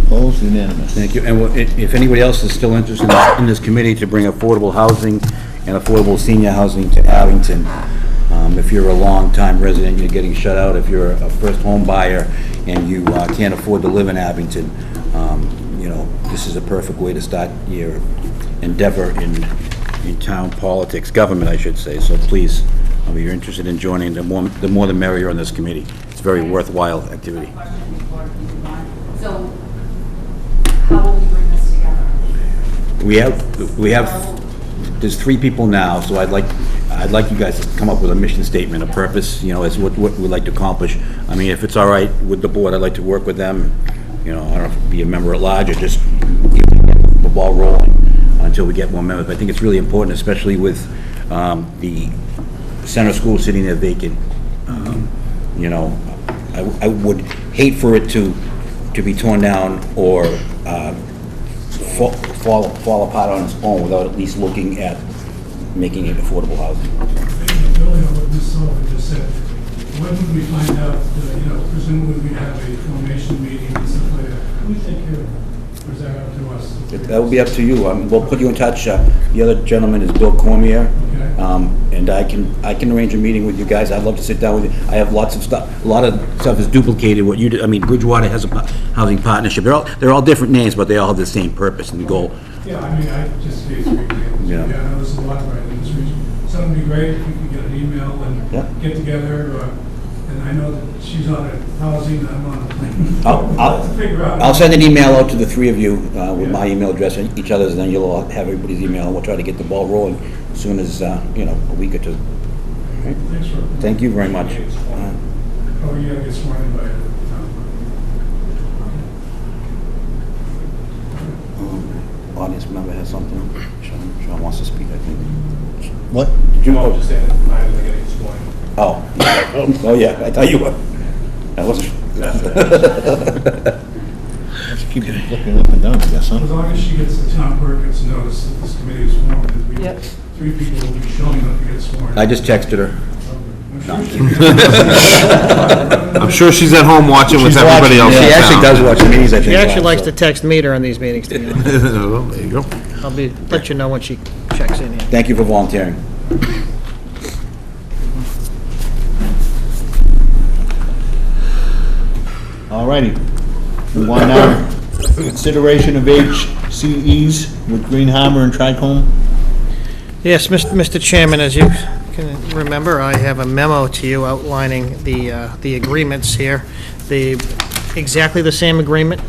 Opposed, unanimous. Thank you. And if anybody else is still interested in this committee to bring affordable housing and affordable senior housing to Abington, if you're a long-time resident, you're getting shut out, if you're a first home buyer and you can't afford to live in Abington, you know, this is a perfect way to start your endeavor in town politics, government, I should say. So please, if you're interested in joining, the more the merrier on this committee. It's a very worthwhile activity. So, how will we bring this together? We have, there's 3 people now, so I'd like you guys to come up with a mission statement, a purpose, you know, as what we'd like to accomplish. I mean, if it's all right with the board, I'd like to work with them, you know, I don't know if be a member at large or just get the ball rolling until we get more members. But I think it's really important, especially with the center school sitting there vacant. You know, I would hate for it to be torn down or fall apart on its own without at least looking at making it affordable housing. Building on what Ms. Sullivan just said, when would we find out, presumably we'd have a formation meeting and stuff like that? Who would take care of it? Or is that up to us? That will be up to you. We'll put you in touch. The other gentleman is Bill Cormier. Okay. And I can arrange a meeting with you guys. I'd love to sit down with you. I have lots of stuff, a lot of stuff is duplicated, what you did. I mean, Bridgewater has a housing partnership. They're all different names, but they all have the same purpose and goal. Yeah, I mean, I just gave 3 examples. Yeah. I know there's a lot right in this region. So it would be great if we could get an email Yeah. and get together, and I know that she's on housing, I'm on planning. I'll Figure out. I'll send an email out to the 3 of you with my email address and each other's, and then you'll all have everybody's email, and we'll try to get the ball rolling as soon as, a week or two. Thanks for. Thank you very much. Oh, you gotta get sworn in by the Audience member has something. Sean wants to speak, I think. What? Did you? just saying, I'm going to get sworn. Oh. Oh, yeah, I thought you were. I wasn't. Let's keep looking up and down, I guess, huh? As long as she gets the town clerk's notice that this committee is formed, and we, Yep. 3 people will be showing up to get sworn. I just texted her. I'm sure she's at home watching with everybody else. She in actually town. does watch the meetings, I think. She actually likes so. to text me during these meetings, to be honest. Well, there you go. I'll let you know when she checks in here. Thank you for volunteering. All righty. Move on now. Consideration of HCEs with Green Hammer and Tricom. Yes, Mr. Chairman, as you can remember, I have a memo to you outlining the agreements here. Exactly the same agreement.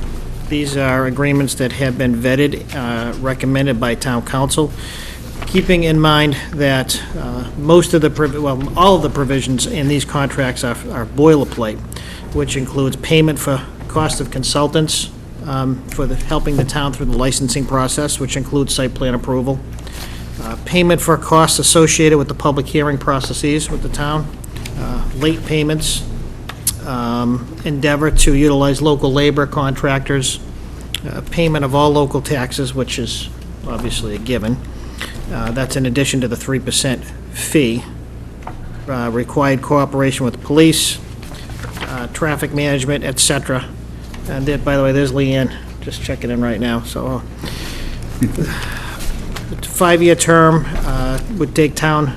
These are agreements that have been vetted, recommended by town council, keeping in mind that all of the provisions in these contracts are boilerplate, which includes payment for cost of consultants for helping the town through the licensing process, which includes site plan approval, payment for costs associated with the public hearing processes with the town, late payments, endeavor to utilize local labor contractors, payment of all local taxes, which is obviously a given. That's in addition to the 3% fee, required cooperation with police, traffic management, et cetera. And by the way, there's Leanne, just checking in right now, so. 5-year term would take town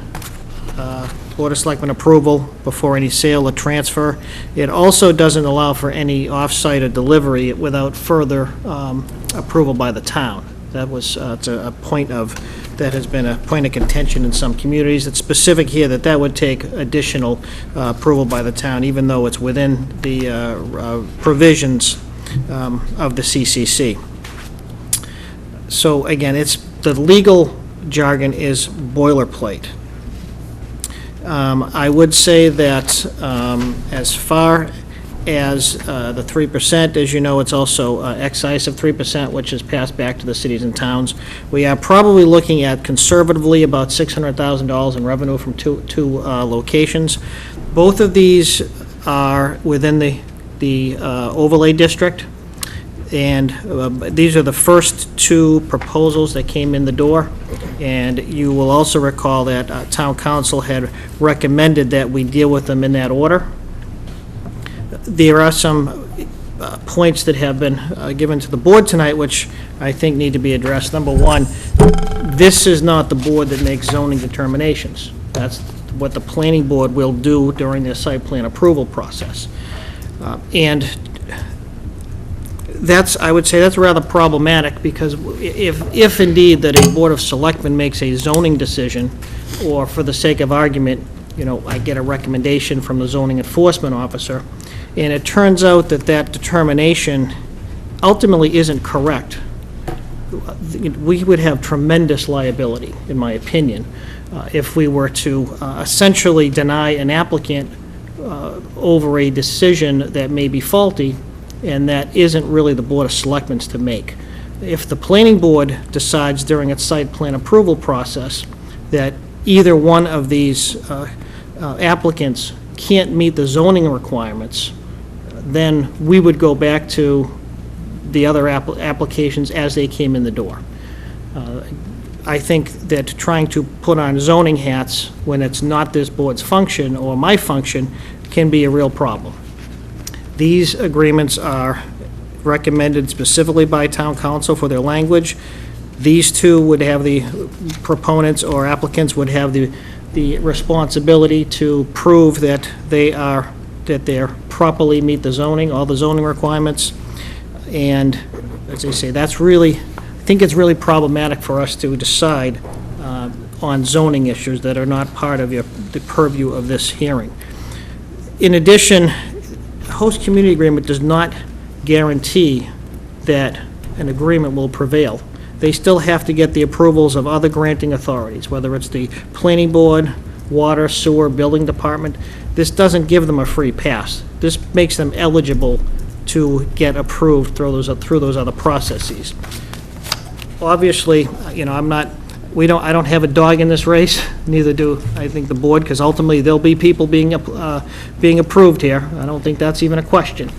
Board of Selectmen approval before any sale or transfer. It also doesn't allow for any off-site or delivery without further approval by the town. That was, it's a point of, that has been a point of contention in some communities. It's specific here that would take additional approval by the town, even though it's within the provisions of the CCC. So again, the legal jargon is boilerplate. I would say that as far as the 3%, as you know, it's also excise of 3%, which is passed back to the cities and towns. We are probably looking at conservatively about $600,000 in revenue from two locations. Both of these are within the overlay district. And these are the first 2 proposals that came in the door. And you will also recall that town council had recommended that we deal with them in that order. There are some points that have been given to the board tonight, which I think need to be addressed. Number one, this is not the board that makes zoning determinations. That's what the planning board will do during their site plan approval process. And I would say that's rather problematic, because if indeed that a Board of Selectmen makes a zoning decision, or for the sake of argument, I get a recommendation from the zoning enforcement officer, and it turns out that determination ultimately isn't correct, we would have tremendous liability, in my opinion, if we were to essentially deny an applicant over a decision that may be faulty, and that isn't really the Board of Selectmen's to make. If the planning board decides during its site plan approval process that either one of these applicants can't meet the zoning requirements, then we would go back to the other applications as they came in the door. I think that trying to put on zoning hats when it's not this board's function or my function can be a real problem. These agreements are recommended specifically by town council for their language. These two would have the proponents or applicants would have the responsibility to prove that they're properly meet the zoning, all the zoning requirements. And as I say, I think it's really problematic for us to decide on zoning issues that are not part of the purview of this hearing. In addition, host community agreement does not guarantee that an agreement will prevail. They still have to get the approvals of other granting authorities, whether it's the planning board, water, sewer, building department. This doesn't give them a free pass. This makes them eligible to get approved through those other processes. Obviously, I don't have a dog in this race, neither do I think the board, because ultimately there'll be people being approved here. I don't think that's even a question.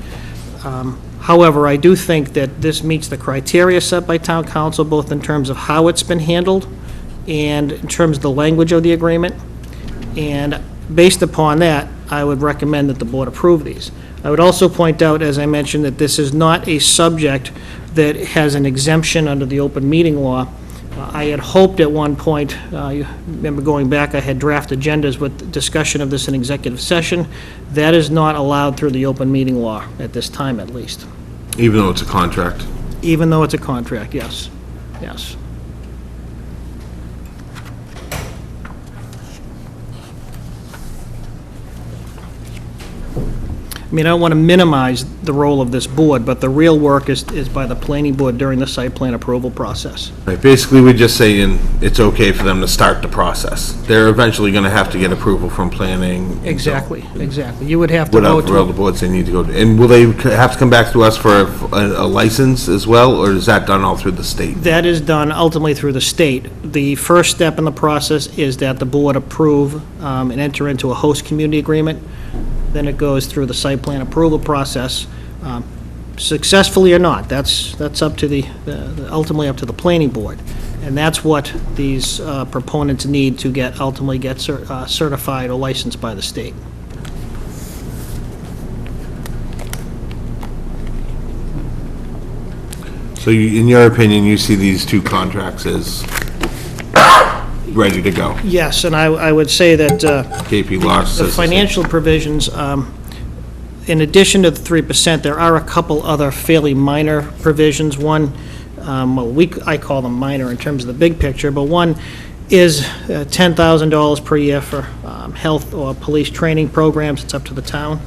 However, I do think that this meets the criteria set by town council, both in terms of how it's been handled and in terms of the language of the agreement. And based upon that, I would recommend that the board approve these. I would also point out, as I mentioned, that this is not a subject that has an exemption under the open meeting law. I had hoped at one point, you remember going back, I had draft agendas with discussion of this in executive session. That is not allowed through the open meeting law at this time, at least. Even though it's a contract? Even though it's a contract, yes, yes. I mean, I don't want to minimize the role of this board, but the real work is by the planning board during the site plan approval process. Right, basically, we're just saying it's okay for them to start the process. They're eventually gonna have to get approval from planning. and Exactly, so- exactly. You would have to go Whatever other to, boards they need to go to. And will they have to come back to us for a license as well, or is that done all through the state? that is done ultimately through the state. The first step in the process is that the board approve and enter into a host community agreement. Then it goes through the site plan approval process, successfully or not. That's up to ultimately up to the planning board. And that's what these proponents need to ultimately get certified or licensed by the state. So in your opinion, you see these two contracts as ready to go? Yes, and I would say that KP Law says the the same. financial provisions, in addition to the 3%, there are a couple other fairly minor provisions. One, I call them minor in terms of the big picture, but one is $10,000 per year for health or police training programs. It's up to the town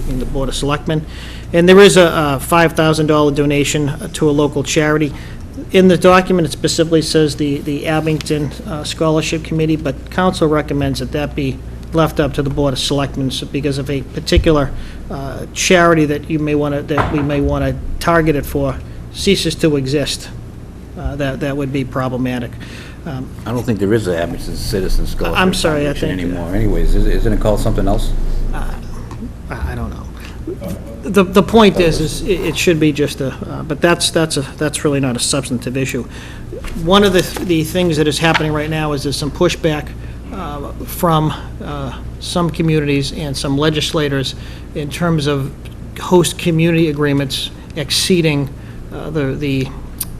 and the Board of Selectmen. And there is a $5,000 donation to a local charity. In the document, it specifically says the Abington Scholarship Committee, but council recommends that be left up to the Board of Selectmen, because of a particular charity that we may want to target it for ceases to exist. That would be problematic. I don't think there is a Abington Citizen Scholarship I'm sorry, I Foundation think- anymore. Anyways, isn't it called something else? I don't know. The point is it should be just but that's really not a substantive issue. One of the things that is happening right now is there's some pushback from some communities and some legislators in terms of host community agreements exceeding the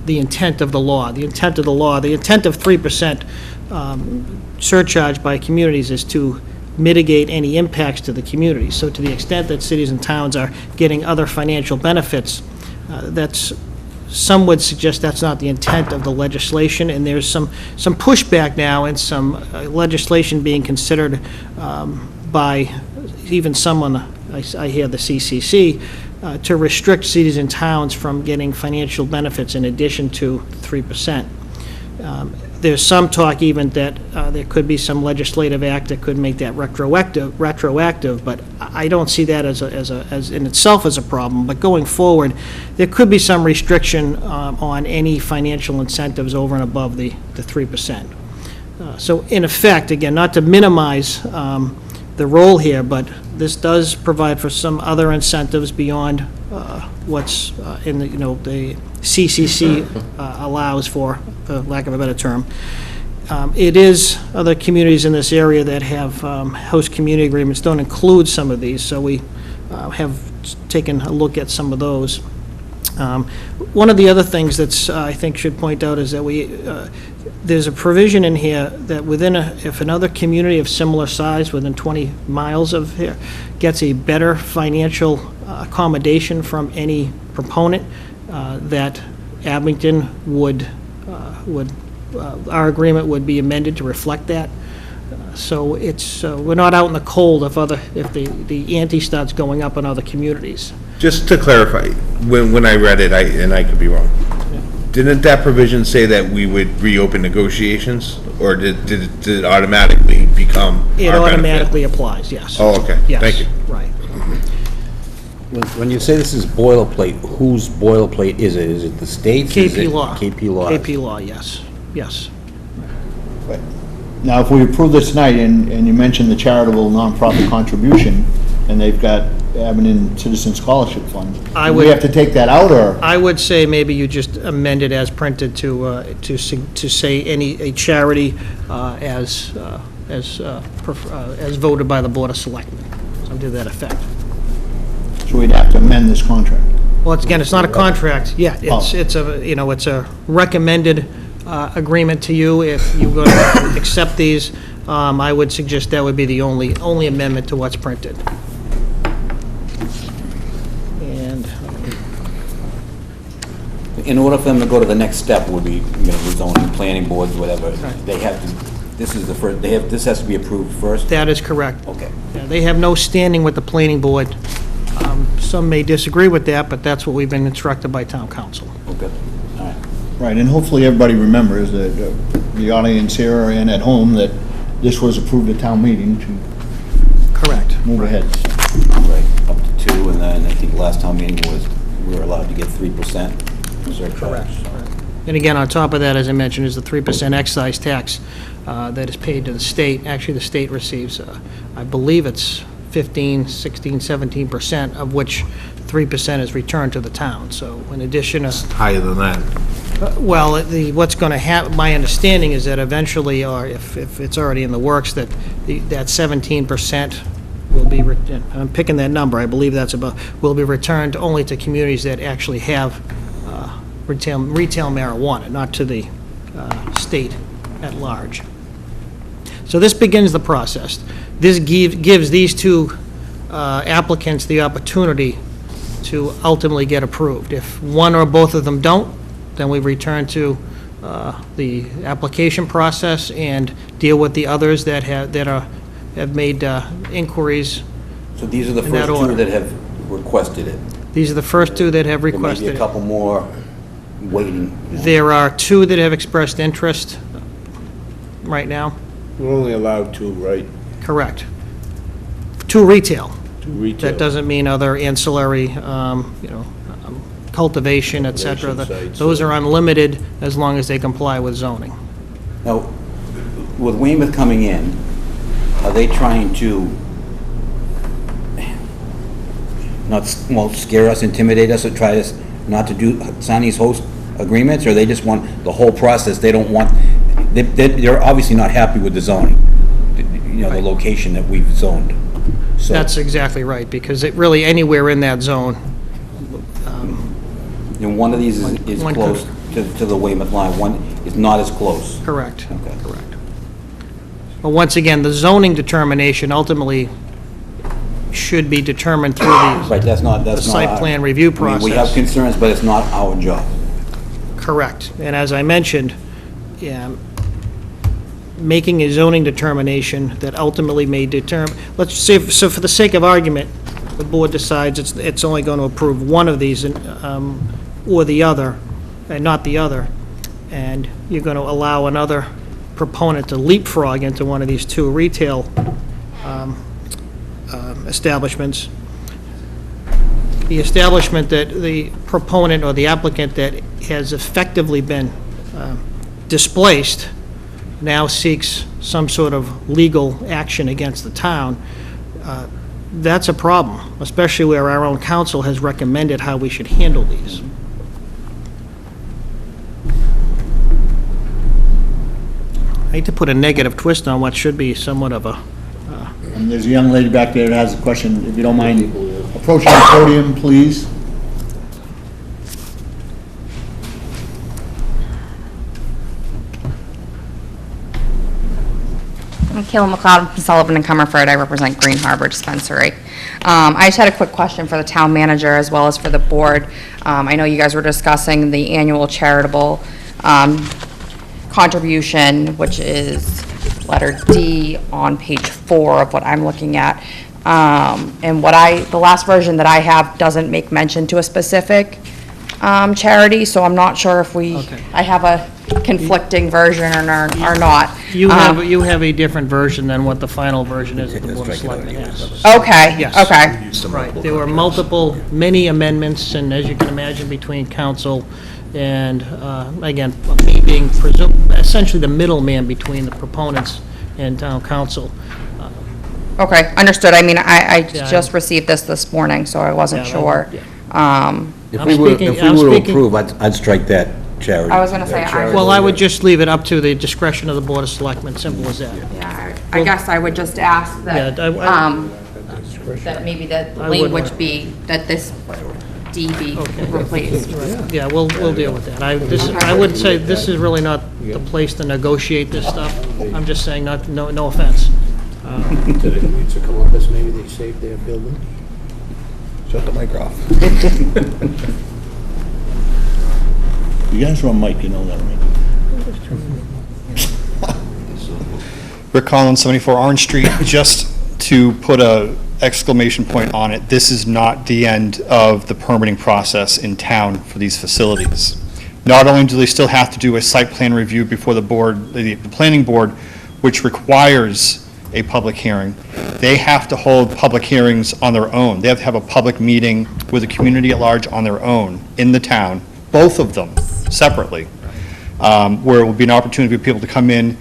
intent of the law. The intent of the law, the intent of 3% surcharge by communities is to mitigate any impacts to the community. So to the extent that cities and towns are getting other financial benefits, some would suggest that's not the intent of the legislation, and there's some pushback now and some legislation being considered by even someone, I hear the CCC, to restrict cities and towns from getting financial benefits in addition to 3%. There's some talk even that there could be some legislative act that could make that retroactive, but I don't see that as in itself as a problem. But going forward, there could be some restriction on any financial incentives over and above the 3%. So in effect, again, not to minimize the role here, but this does provide for some other incentives beyond what's in the CCC allows for lack of a better term. It is other communities in this area that have host community agreements don't include some of these, so we have taken a look at some of those. One of the other things that's, I think should point out is that there's a provision in here that if another community of similar size within 20 miles of here gets a better financial accommodation from any proponent, that Abington our agreement would be amended to reflect that. So we're not out in the cold if the ante starts going up in other communities. Just to clarify, when I read it, and I could be wrong, didn't that provision say that we would reopen negotiations, or did it automatically become our It benefit? automatically applies, yes. Oh, okay. Yes, Thank you. right. When you say this is boilerplate, whose boilerplate is it? Is it the state's? Is KP it law. KP law. KP law, yes, yes. Now, if we approve this tonight, and you mentioned the charitable nonprofit contribution, and they've got Abington Citizen Scholarship Fund, do we have to take that out, or? I would say maybe you just amend it as printed to say a charity as voted by the Board of Selectmen, something to that effect. So we'd have to amend this contract? Well, it's not a contract, yeah, Oh. it's a recommended agreement to you. If you're going to accept these, I would suggest that would be the only amendment to what's printed. And In order for them to go to the next step, would be, zoning, planning boards, whatever, they have to, this is the first, this has to be approved first? that is correct. Okay. Yeah, they have no standing with the planning board. Some may disagree with that, but that's what we've been instructed by town council. Okay, all right. Right, and hopefully everybody remembers that, the audience here and at home, that this was approved at town meeting to Correct. move ahead. Right, up to 2, and then I think last town meeting was, we were allowed to get 3% surcharge. Correct. And again, on top of that, as I mentioned, is the 3% excise tax that is paid to the state. Actually, the state receives, I believe it's 15, 16, 17%, of which 3% is returned to the town. So in addition to... Higher than that. Well, what's going to happen, my understanding is that eventually, or if it's already in the works, that that 17% will be, I'm picking that number, I believe that's will be returned only to communities that actually have retail marijuana, not to the state at large. So this begins the process. This gives these two applicants the opportunity to ultimately get approved. If one or both of them don't, then we return to the application process and deal with the others that have made inquiries. So these are the In that first order. two that have requested it. These are the first two that have There may be requested a it. couple more waiting. There are two that have expressed interest right now. We're only allowed 2, right? Correct. Two retail. 2 retail. That doesn't mean other ancillary, cultivation, et cetera. Cultivation sites, Those are unlimited as long as they comply with zoning. Now, with Weymouth coming in, are they trying to not, scare us, intimidate us, or try to not to sign these host agreements, or they just want the whole process, they don't want, they're obviously not happy with the zoning, the location that we've zoned. So, That's exactly right, because it really, anywhere in that zone, and one of these is One close to the Weymouth line, one is not as close. correct. Okay. Correct. But once again, the zoning determination ultimately should be determined through Right, that's not the our... site plan review I mean, we have process. concerns, but it's not our job. Correct. And as I mentioned, making a zoning determination that ultimately may determine, let's say, so for the sake of argument, the board decides it's only going to approve one of these or the other, and not the other, and you're going to allow another proponent to leapfrog into one of these two retail establishments. The establishment that the proponent or the applicant that has effectively been displaced now seeks some sort of legal action against the town, that's a problem, especially where our own council has recommended how we should handle these. I hate to put a negative twist on what should be somewhat of a, And there's a young lady back there that has a question, if you don't mind approaching the podium, please. I'm Kayla McLeod from Sullivan and Comerford. I represent Green Harbor Dispensary. I just had a quick question for the town manager as well as for the board. I know you guys were discussing the annual charitable contribution, which is letter D on page 4 of what I'm looking at. And the last version that I have doesn't make mention to a specific charity, so I'm not sure if I have a conflicting version or not. you have a different version than what the final version is that the Board of Selectmen has. Okay, Yes. okay. Right, there were many amendments, and as you can imagine, between council and, again, me being essentially the middleman between the proponents and town council. Okay, understood. I mean, I Yeah. just received this morning, so I wasn't Yeah, sure. If I'm we were speaking- to approve, I'd strike that charity. I was gonna say, Well, I would just leave it up to the discretion of the Board of Selectmen, simple as that. yeah, I guess I would just ask that, Yeah, I- that maybe that I would- language be, that this D be replaced. Yeah, we'll deal with that. I would say this is really not the place to negotiate this stuff. I'm just saying, no offense. To Columbus, maybe they saved their building? Shut the mic off. You guys are on mic, you know that, right? Rick Collins, 74 Orange Street. Just to put a exclamation point on it, this is not the end of the permitting process in town for these facilities. Not only do they still have to do a site plan review before the board, the planning board, which requires a public hearing, they have to hold public hearings on their own. They have to have a public meeting with the community at large on their own in the town, both of them separately, where it will be an opportunity for people to come in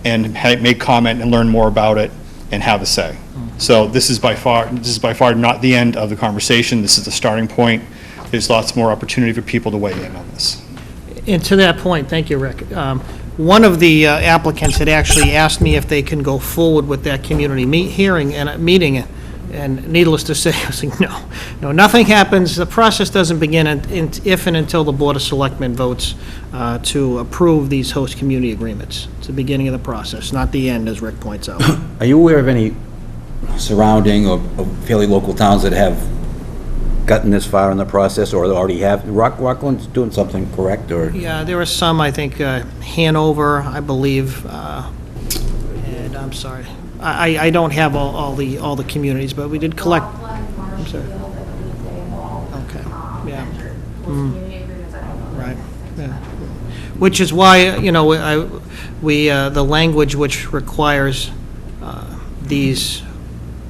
and make comment and learn more about it and have a say. So this is by far not the end of the conversation. This is the starting point. There's lots more opportunity for people to weigh in on this. And to that point, thank you, Rick. One of the applicants had actually asked me if they can go forward with that community hearing and meeting, and needless to say, I was like, no, nothing happens. The process doesn't begin if and until the Board of Selectmen votes to approve these host community agreements. It's the beginning of the process, not the end, as Rick points out. Are you aware of any surrounding or fairly local towns that have gotten this far in the process, or already have? Rockland's doing something, correct, or? Yeah, there are some, I think, Hanover, I believe, and I'm sorry, I don't have all the communities, but we did collect. I'm sorry. Okay, yeah. Right, yeah. Which is why, the language which requires these,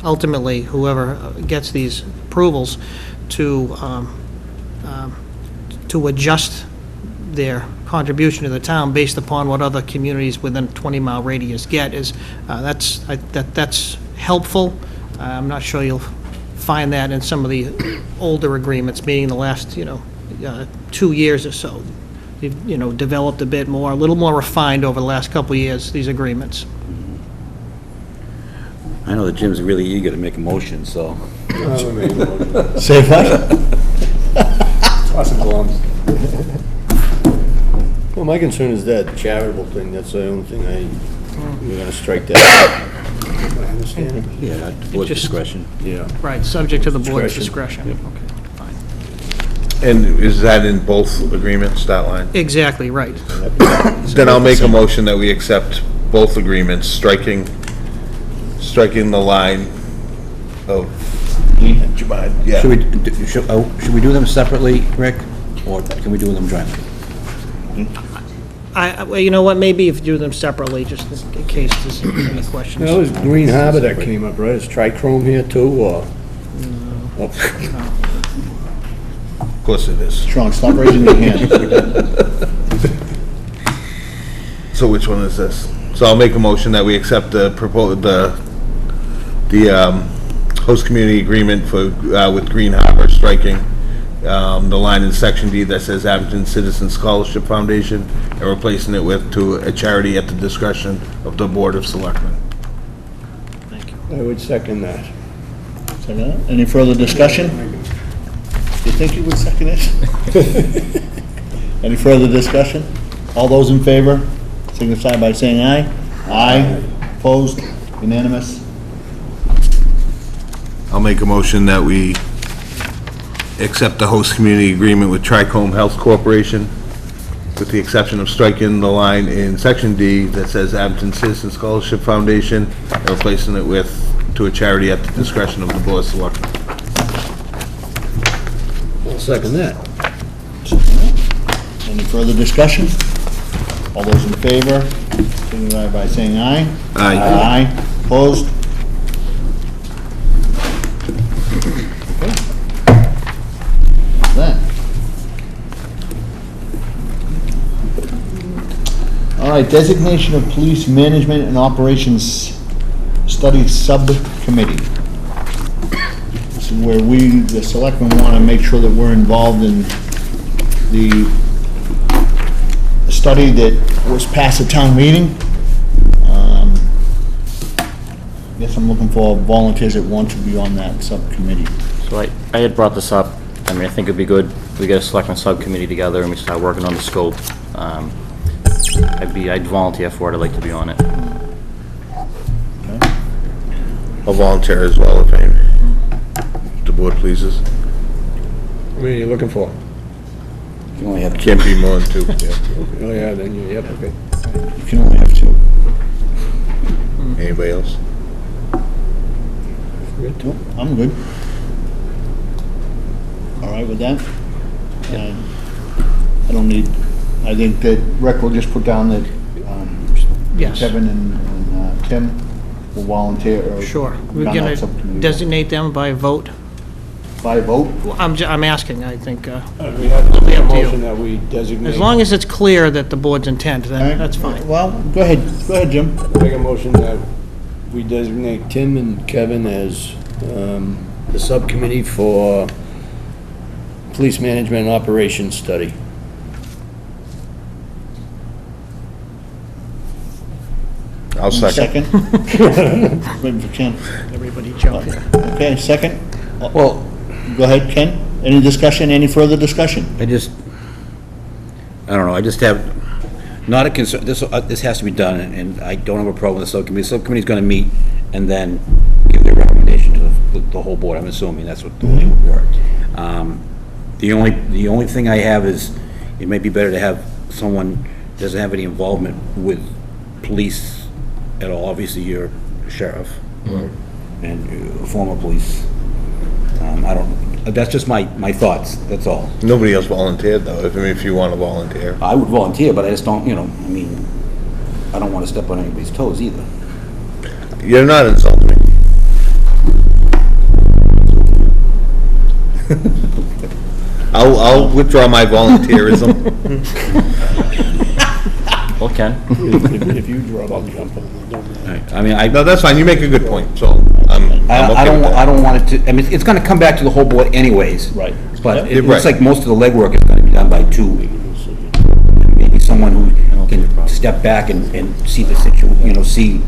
ultimately, whoever gets these approvals, to adjust their contribution to the town based upon what other communities within a 20-mile radius get that's helpful. I'm not sure you'll find that in some of the older agreements, meaning the last, 2 years or so. They've, developed a bit more, a little more refined over the last couple of years, these agreements. I know that Jim's really eager to make a motion, so. Say what? Well, my concern is that charitable thing, that's the only thing we're gonna strike that. I understand. Yeah, board's just- discretion. Yeah. Right, subject to the board's Discretion. discretion. Okay, fine. And is that in both agreements, that line? Exactly, right. Then I'll make a motion that we accept both agreements, striking the line of, yeah. Should we do them separately, Rick, or can we do them jointly? Well, you know what, maybe if you do them separately, just in case there's any questions. That was Green Harbor that came up, right? Is trichrome here too, or? Of course it is. Sean, stop raising your hand. So which one is this? So I'll make a motion that we accept the host community agreement for, with Green Harbor, striking the line in section D that says Abington Citizen Scholarship Foundation, and replacing it with to a charity at the discretion of the Board of Selectmen. I would second that. Second it. Any further discussion? You think you would second it? Any further discussion? All those in favor, signify by saying aye. Aye. Opposed? Unanimous? I'll make a motion that we accept the host community agreement with Tricome Health Corporation, with the exception of striking the line in section D that says Abington Citizen Scholarship Foundation, and replacing it with to a charity at the discretion of the Board of Selectmen. I'll second that. Any further discussion? All those in favor, signify by saying aye. Aye. Aye. Opposed? Okay. That. All right, designation of police management and operations study subcommittee. This is where we, the selectmen, want to make sure that we're involved in the study that was passed at town meeting. I guess I'm looking for volunteers that want to be on that subcommittee. So I had brought this up. I mean, I think it'd be good if we get a selectmen subcommittee together and we start working on the scope. I'd volunteer for it. I'd like to be on it. I'll volunteer as well if the board pleases. How many are you looking for? You can only have Can't be more than two. Yeah. Oh, yeah, then you, yep, okay. You can only have two. Anybody else? Good. Nope, I'm good. All right with that? I don't need, I think that Rick will just put down that Yes. Kevin and Tim will volunteer. Or Sure. We're be on going that to subcommittee. designate them by vote. By vote? I'm asking, I think, We have to make a up to you. motion that we designate. as long as it's clear that the board's intent, All right. then that's fine. Well, go ahead, Jim. Make a motion that we designate Tim and Kevin as the subcommittee for police management and operations study. I'll second. Waiting for Ken. Everybody jump in. Okay, second? Well, Go ahead, Ken. Any discussion, any further discussion? I don't know, I just have, not a concern, this has to be done, and I don't have a problem with the subcommittee. The subcommittee's gonna meet and then give their recommendation to the whole board, I'm assuming that's what the way it would work. The only thing I have is, it may be better to have someone who doesn't have any involvement with police at all. Obviously, you're a sheriff, and a former police. That's just my thoughts, that's all. Nobody else volunteered, though, if you want to volunteer. I would volunteer, but I just don't, I mean, I don't want to step on anybody's toes either. You're not insulting me. I'll withdraw my volunteerism. Well, Ken? If you draw up something. I mean, No, that's fine, you make a good point, so I'm okay with that. I don't want it to, I mean, it's gonna come back to the whole board anyways. Right. But Yep. it looks Right. like most of the legwork is gonna be done by two. Maybe someone who can step back and see the situation, see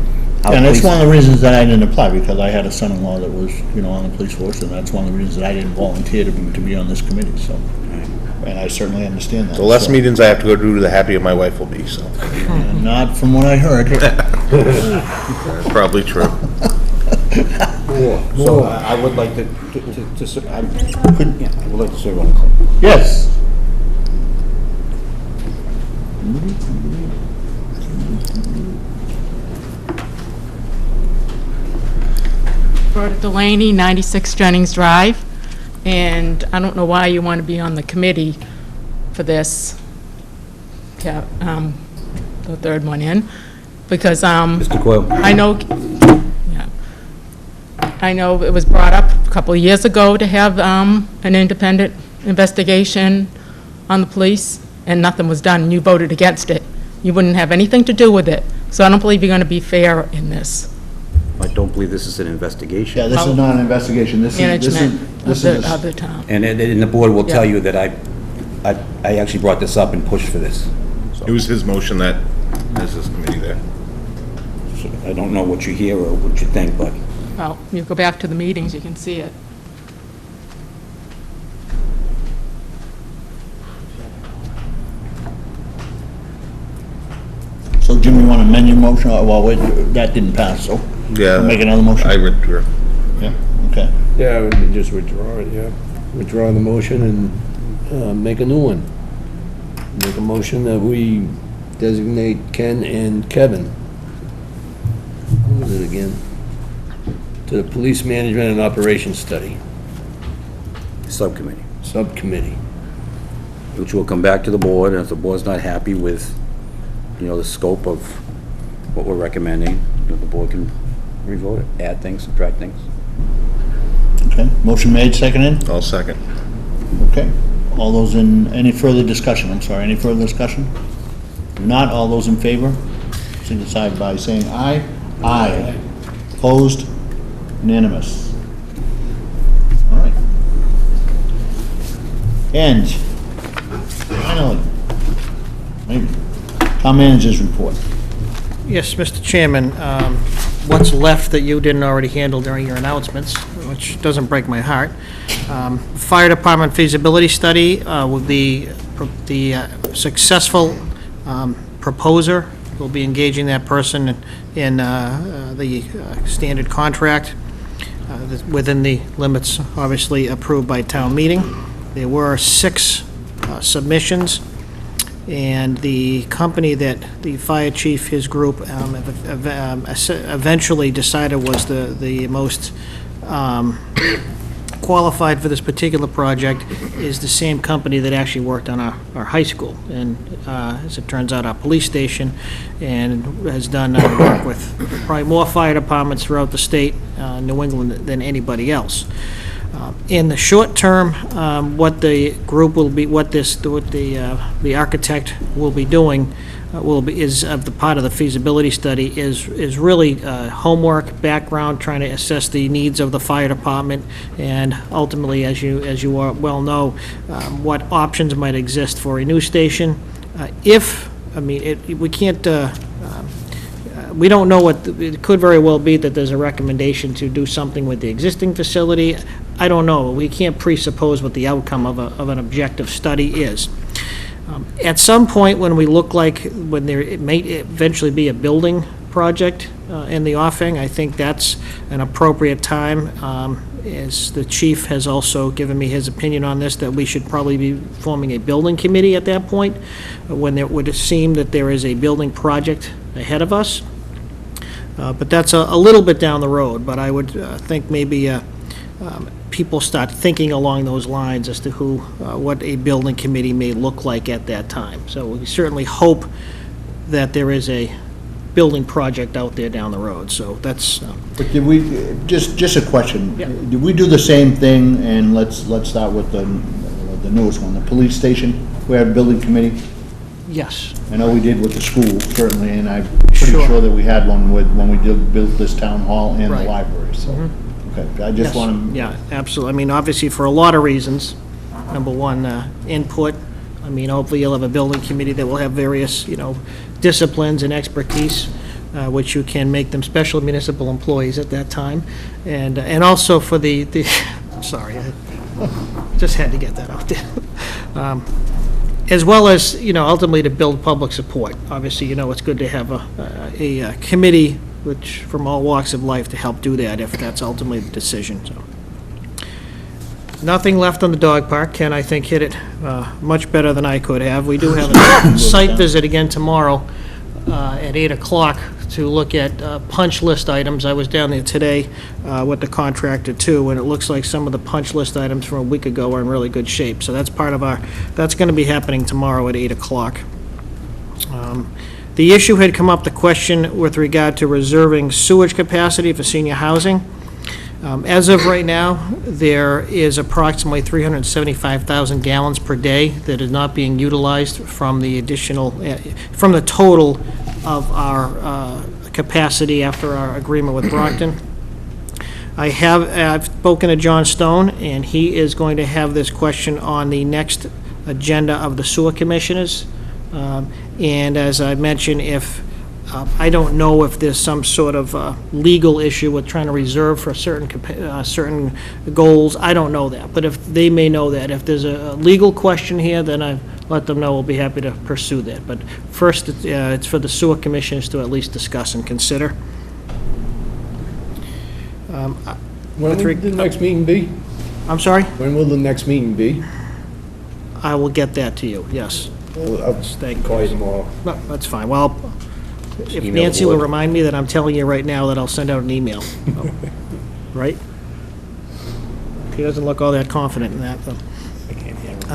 how. And that's police- one of the reasons that I didn't apply, because I had a son-in-law that was, on the police force, and that's one of the reasons that I didn't volunteer to be on this committee, so. And I certainly understand that. The less meetings I have to go to, the happier my wife will be, so. Not from what I heard. That's probably true. So I would like to ser- I would like to serve on the club. Yes. Rhoda Delaney, 96 Jennings Drive, and I don't know why you want to be on the committee for this, the third one in, because Mr. Coyle? I know it was brought up a couple of years ago to have an independent investigation on the police, and nothing was done. You voted against it. You wouldn't have anything to do with it. So I don't believe you're going to be fair in this. I don't believe this is an investigation. Yeah, this is not an investigation, this is, Management this of is, the town. And the board will tell Yeah. you that I actually brought this up and pushed for this. It was his motion that has this committee there. So I don't know what you hear or what you think, but Well, you go back to the meetings, you can see it. so Jim, you want to amend your motion? Well, wait, that didn't pass, so. Yeah. Make another motion? I withdrew. Yeah, okay. Yeah, we can just withdraw it, yeah. Withdraw the motion and make a new one. Make a motion that we designate Ken and Kevin. What was it again? To the Police Management and Operations Study subcommittee, Subcommittee. which will come back to the board, and if the board's not happy with, the scope of what we're recommending, the board can revote it, add things, subtract things. Okay, motion made, seconded? I'll second. Okay. All those in, any further discussion? I'm sorry, any further discussion? If not, all those in favor, signify by saying aye. Aye. Opposed? Unanimous. All right. And finally, maybe, town manager's report. Yes, Mr. Chairman, what's left that you didn't already handle during your announcements, which doesn't break my heart. Fire Department feasibility study with the successful proposer will be engaging that person in the standard contract within the limits obviously approved by town meeting. There were 6 submissions, and the company that the fire chief, his group, eventually decided was the most qualified for this particular project is the same company that actually worked on our high school, and as it turns out, our police station, and has done work with probably more fire departments throughout the state, New England, than anybody else. In the short term, what the group will be, what the architect will be doing is of the part of the feasibility study is really homework, background, trying to assess the needs of the fire department, and ultimately, as you well know, what options might exist for a new station. We can't. We don't know it could very well be that there's a recommendation to do something with the existing facility. I don't know. We can't presuppose what the outcome of an objective study is. At some point, when it may eventually be a building project in the offing, I think that's an appropriate time. As the chief has also given me his opinion on this, that we should probably be forming a building committee at that point, when it would seem that there is a building project ahead of us. But that's a little bit down the road, but I would think maybe people start thinking along those lines as to what a building committee may look like at that time. So we certainly hope that there is a building project out there down the road, so that's... But did we, just a question. Yeah. Did we do the same thing, and let's start with the newest one, the police station? We had a building committee? Yes. I know we did with the school, certainly, and I'm pretty Sure. sure that we had one when we built this town hall and the Right. library, so. Okay, I just Yes. want to... Yeah, absolutely. I mean, obviously, for a lot of reasons. Number one, input. I mean, hopefully you'll have a building committee that will have various, disciplines and expertise, which you can make them special municipal employees at that time. And also for the sorry, I just had to get that out there. As well as, ultimately to build public support. Obviously, it's good to have a committee which, from all walks of life, to help do that if that's ultimately the decision, so. Nothing left on the dog park. Ken, I think, hit it much better than I could have. We do have a site visit again tomorrow at 8 o'clock to look at punch list items. I was down there today with the contractor too, and it looks like some of the punch list items from a week ago are in really good shape. So that's part of that's going to be happening tomorrow at 8 o'clock. The issue had come up, the question with regard to reserving sewage capacity for senior housing. As of right now, there is approximately 375,000 gallons per day that is not being utilized from the additional, from the total of our capacity after our agreement with Brockton. I've spoken to John Stone, and he is going to have this question on the next agenda of the sewer commissioners. And as I mentioned, if, I don't know if there's some sort of legal issue with trying to reserve for certain goals. I don't know that, but if they may know that. If there's a legal question here, then I let them know. We'll be happy to pursue that. But first, it's for the sewer commissioners to at least discuss and consider. When will the next meeting be? I'm sorry? When will the next meeting be? I will get that to you, yes. I'll call you tomorrow. No, that's fine. Well, if email Nancy the will board. remind me that I'm telling you right now that I'll send out an email. Right? He doesn't look all that confident in that, though.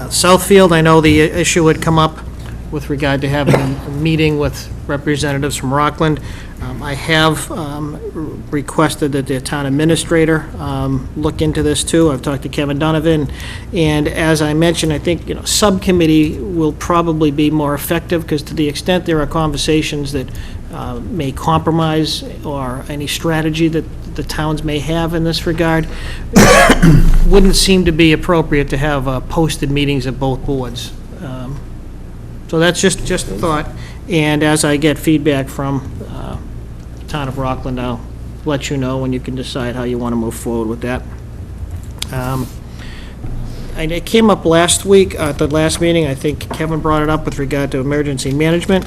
Southfield, I know the issue had come up with regard to having a meeting with representatives from Rockland. I have requested that the town administrator look into this too. I've talked to Kevin Donovan, and as I mentioned, I think, subcommittee will probably be more effective, because to the extent there are conversations that may compromise or any strategy that the towns may have in this regard, wouldn't seem to be appropriate to have posted meetings of both boards. So that's just a thought, and as I get feedback from the town of Rockland, I'll let you know, and you can decide how you want to move forward with that. And it came up last week, at the last meeting, I think Kevin brought it up with regard to emergency management.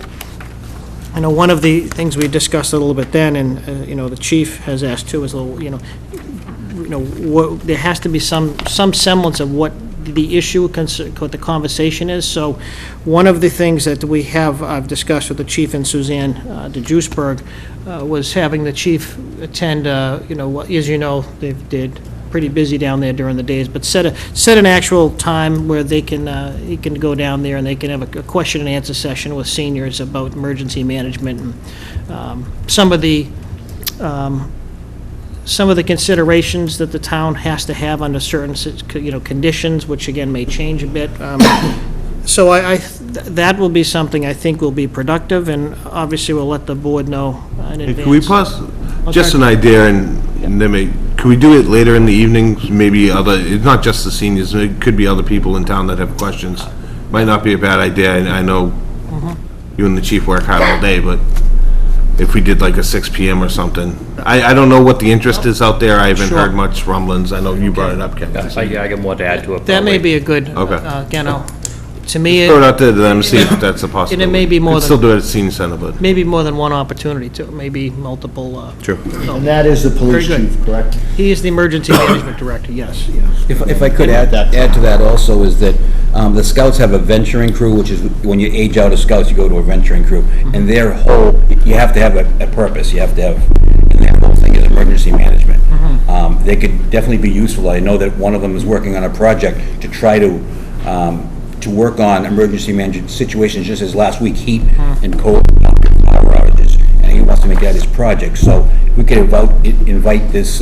I know one of the things we discussed a little bit then, and, the chief has asked too, is a little, there has to be some semblance of what the issue, what the conversation is. So one of the things that I've discussed with the chief and Suzanne de Juiceburg was having the chief attend, as they're pretty busy down there during the days, but set an actual time where they can, he can go down there and they can have a question and answer session with seniors about emergency management and some of the considerations that the town has to have under certain, conditions, which again may change a bit. So that will be something I think will be productive, and obviously we'll let the board know in advance. Can we just an idea, and then could we do it later in the evening? Maybe it's not just the seniors, it could be other people in town that have questions. Might not be a bad idea, and I know you and the chief work hard all day, but if we did like a 6 PM or something. I don't know what the interest is out there. I haven't Sure. heard much rumblings. I know you brought it up, Kevin. I got more to add to it. That may be a good, Okay. again, to me, Throw it out there to them, see if that's a possibility. And it may be more Could than- still do it at senior center, but. maybe more than one opportunity too, maybe multiple. True. And that is the police Very good. chief, correct? He is the emergency management director, yes. If I could add to that also, is that the scouts have a venturing crew, which is when you age out of scouts, you go to a venturing crew. And their whole, you have to have a purpose, you have to have, and their whole thing is emergency management. They could definitely be useful. I know that one of them is working on a project to try to work on emergency management situations, just as last week, heat and cold power outages, and he wants to make that his project. So we could invite this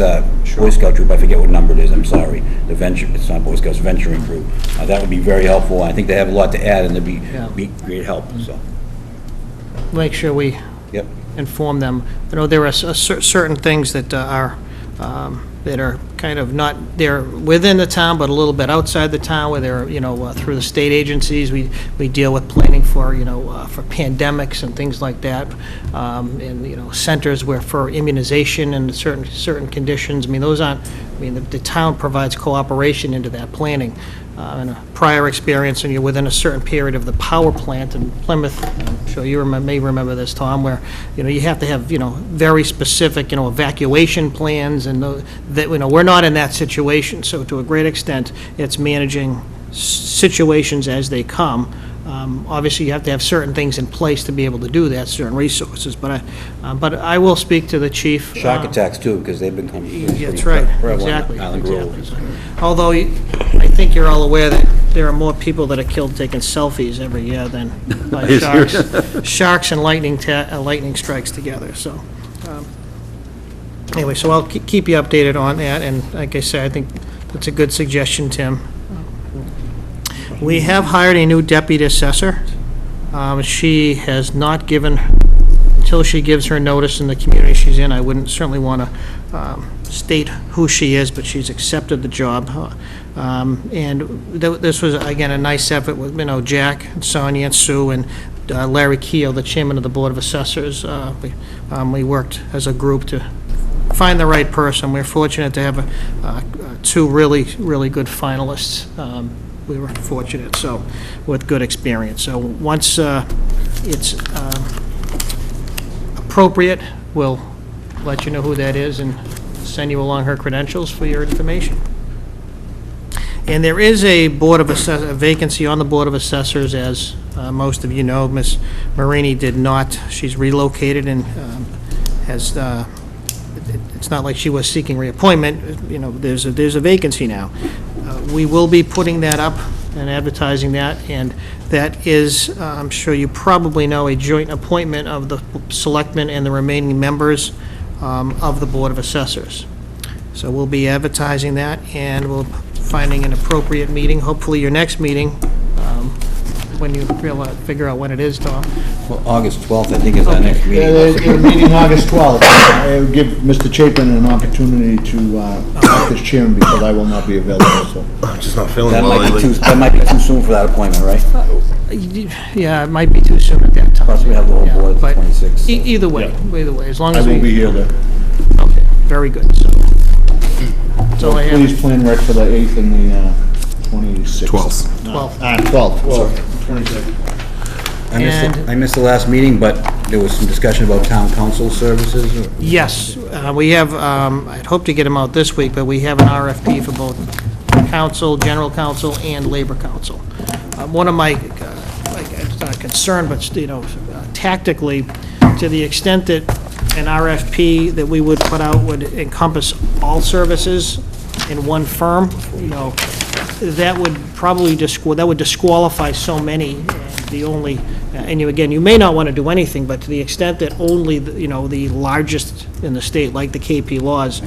Boy Scout troop, I forget what number it is, I'm sorry, it's not Boy Scouts, venturing crew. That would be very helpful. I think they have a lot to add, and they'd be great help, so. Make sure we Yep. inform them. I know there are certain things that are kind of not, they're within the town, but a little bit outside the town, where they're, through the state agencies, we deal with planning for, for pandemics and things like that, and, centers where for immunization and certain conditions. I mean, the town provides cooperation into that planning. In a prior experience, and you're within a certain period of the power plant in Plymouth, I'm sure you may remember this, Tom, where, you have to have, very specific, evacuation plans, and that, we're not in that situation. So to a great extent, it's managing situations as they come. Obviously, you have to have certain things in place to be able to do that, certain resources, but I will speak to the chief. Shock attacks too, because they've been coming. That's right, prevalent exactly. on Island Grove. Exactly. Although, I think you're all aware that there are more people that are killed taking selfies every year than by sharks and lightning strikes together, so. Anyway, so I'll keep you updated on that, and like I said, I think that's a good suggestion, Tim. We have hired a new deputy assessor. She has not given, until she gives her notice in the community she's in, I wouldn't certainly want to state who she is, but she's accepted the job. And this was, again, a nice effort with, Jack, and Sonia, and Sue, and Larry Keel, the chairman of the Board of Assessors. We worked as a group to find the right person. We're fortunate to have two really, really good finalists. We were fortunate, so, with good experience. So once it's appropriate, we'll let you know who that is and send you along her credentials for your information. And there is a a vacancy on the Board of Assessors, as most of you know. Ms. Marini did not, she's relocated and has, it's not like she was seeking reappointment. There's a vacancy now. We will be putting that up and advertising that, and that is, I'm sure you probably know, a joint appointment of the Selectmen and the remaining members of the Board of Assessors. So we'll be advertising that, and we'll finding an appropriate meeting, hopefully your next meeting, when you figure out when it is, Tom. Well, August 12th, I think, is our next meeting. They're meeting August 12th. I will give Mr. Chapin an opportunity to act as chairman because I will not be available, so. I'm just not feeling That well might be lately. that might be too soon for that appointment, right? Yeah, it might be too soon at that time. Plus, we have the whole Yeah, board, the but 26th. so. Either way, as long I as will be here then. Okay, very good, so. That's all I have. Please plan right for the 8th and the 26th. 12th. 12th. 26th. I missed the last meeting, but there was some discussion about town council services. Yes, we have, I'd hope to get them out this week, but we have an RFP for both council, general counsel, and labor council. One of my, it's not a concern, but, tactically, to the extent that an RFP that we would put out would encompass all services in one firm, that would probably disqualify so many. The only, and you may not want to do anything, but to the extent that only, the largest in the state, like the KP Laws,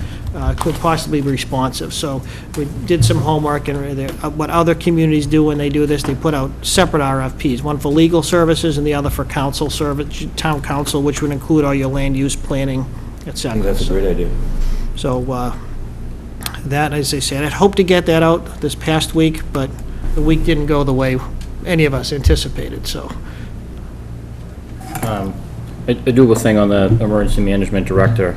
could possibly be responsive. So we did some homework, and what other communities do when they do this, they put out separate RFPs, one for legal services and the other for council service, town council, which would include all your land use planning, et I cetera. think that's a great idea. So that, as I said, I'd hoped to get that out this past week, but the week didn't go the way any of us anticipated, so. I do have a thing on the emergency management director.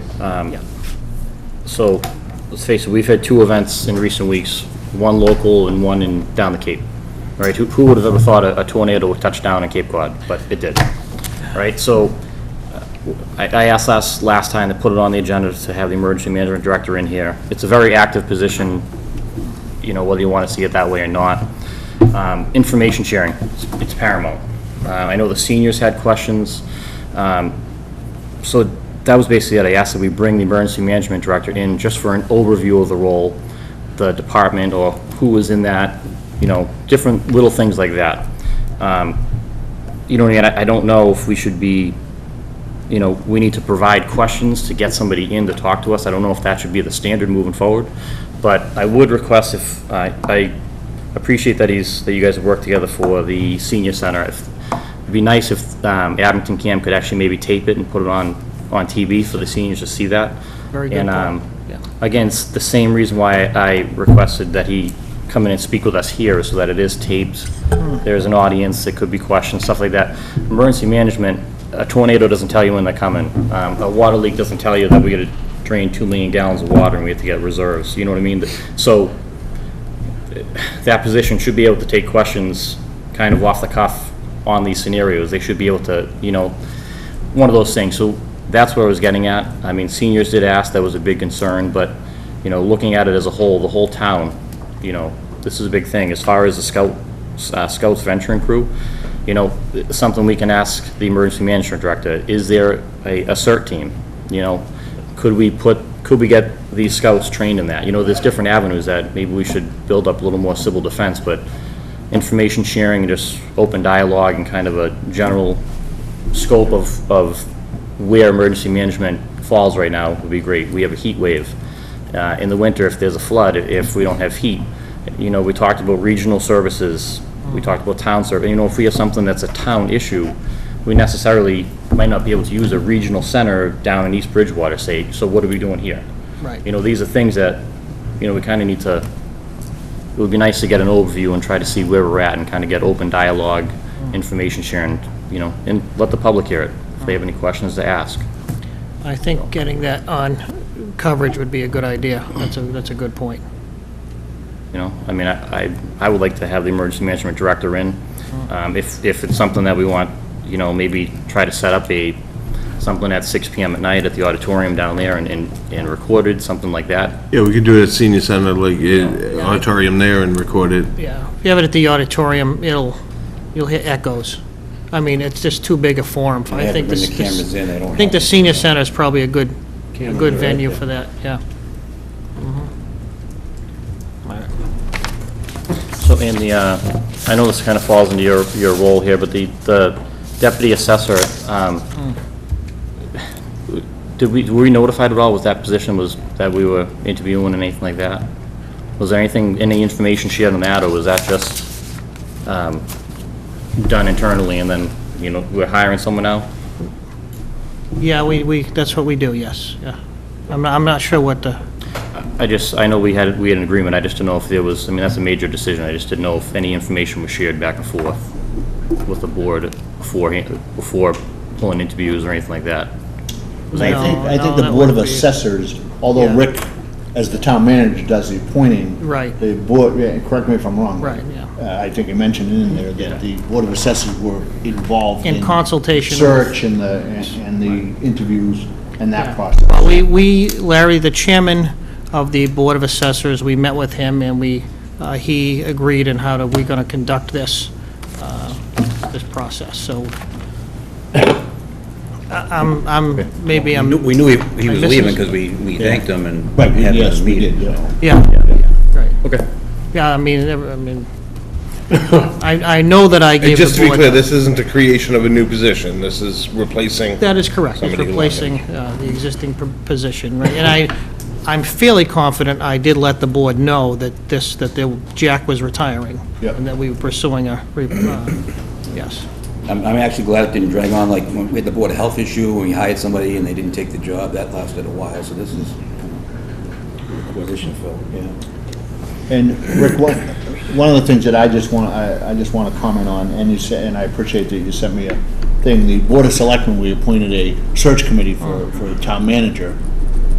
So, let's face it, we've had two events in recent weeks, one local and one down the Cape, right? Who would have ever thought a tornado would touch down in Cape Cod, but it did, right? So, I asked last time to put it on the agenda to have the emergency management director in here. It's a very active position, whether you want to see it that way or not. Information sharing, it's paramount. I know the seniors had questions, so that was basically it. I asked that we bring the emergency management director in just for an overview of the role, the department, or who was in that, different little things like that. I don't know if we should be, we need to provide questions to get somebody in to talk to us. I don't know if that should be the standard moving forward, but I would request if, I appreciate that you guys have worked together for the senior center. It'd be nice if Abington Cam could actually maybe tape it and put it on TV for the seniors to see that. Very good. And again, it's the same reason why I requested that he come in and speak with us here, so that it is taped. There's an audience, there could be questions, stuff like that. Emergency management, a tornado doesn't tell you when they're coming. A water leak doesn't tell you that we got to drain 2 million gallons of water and we have to get reserves. You know what I mean? So that position should be able to take questions kind of off the cuff on these scenarios. They should be able to, one of those things. So that's where I was getting at. I mean, seniors did ask, that was a big concern, but, looking at it as a whole, the whole town, this is a big thing. As far as the Scouts venturing crew, something we can ask the emergency management director, is there a CERT team? Could we get these scouts trained in that? There's different avenues that maybe we should build up a little more civil defense, but information sharing and just open dialogue and kind of a general scope of where emergency management falls right now would be great. We have a heat wave. In the winter, if there's a flood, if we don't have heat, we talked about regional services, we talked about town service. If we have something that's a town issue, we necessarily might not be able to use a regional center down in East Bridgewater, say, so what are we doing here? Right. You know, these are things that, you know, we kind of need to, it would be nice to get an overview and try to see where we're at and kind of get open dialogue, information sharing, you know, and let the public hear it, if they have any questions to ask. I think getting that on coverage would be a good idea. That's a good point. You know, I mean, I would like to have the emergency management director in. If it's something that we want, you know, maybe try to set up something at 6 PM at night at the auditorium down there and recorded, something like that. Yeah, we could do it at senior center, like, auditorium there and record it. Yeah. If you have it at the auditorium, you'll hit echoes. I mean, it's just too big a forum. They have to bring the cameras in, they don't I think the have- senior center is probably a good Cameras are right venue there. for that, yeah. So, and I know this kind of falls into your role here, but the deputy assessor, were we notified at all with that position that we were interviewing and anything like that? Was there any information shared on that, or was that just done internally and then, you know, we're hiring someone now? Yeah, that's what we do, yes, yeah. I'm not sure what the, I know we had an agreement, I just didn't know if there was, I mean, that's a major decision, I just didn't know if any information was shared back and forth with the board before pulling interviews or anything like that. Was I anything? think the that Board of would be- Assessors, although Yeah. Rick, as the town manager, does the appointing. Right. The board, yeah, correct me if I'm wrong. Right, yeah. I think you mentioned in there that the Board of Assessors were involved in in consultation. search and the interviews and that Yeah. process. Well, Larry, the chairman of the Board of Assessors, we met with him, and he agreed on how we're going to conduct this process, so maybe I'm... We knew he was I missed leaving this. because we thanked him and Right, had yes, a we meeting, did, so. yeah. Yeah, right. Okay. Yeah, I mean, I know that I And gave the board... just to be clear, this isn't a creation of a new position, this is replacing. That is correct. It's Somebody who replacing the existing position, right? And I'm fairly confident I did let the board know that Jack was retiring. Yep. And that we were pursuing yes. I'm actually glad it didn't drag on, like, when we had the Board of Health issue, when we hired somebody and they didn't take the job, that lasted a while, so this is a position fill, yeah. And Rick, one of the things that I just want to comment on, and you said, and I appreciate that you sent me a thing, the Board of Selectmen, we appointed a search committee for the town manager,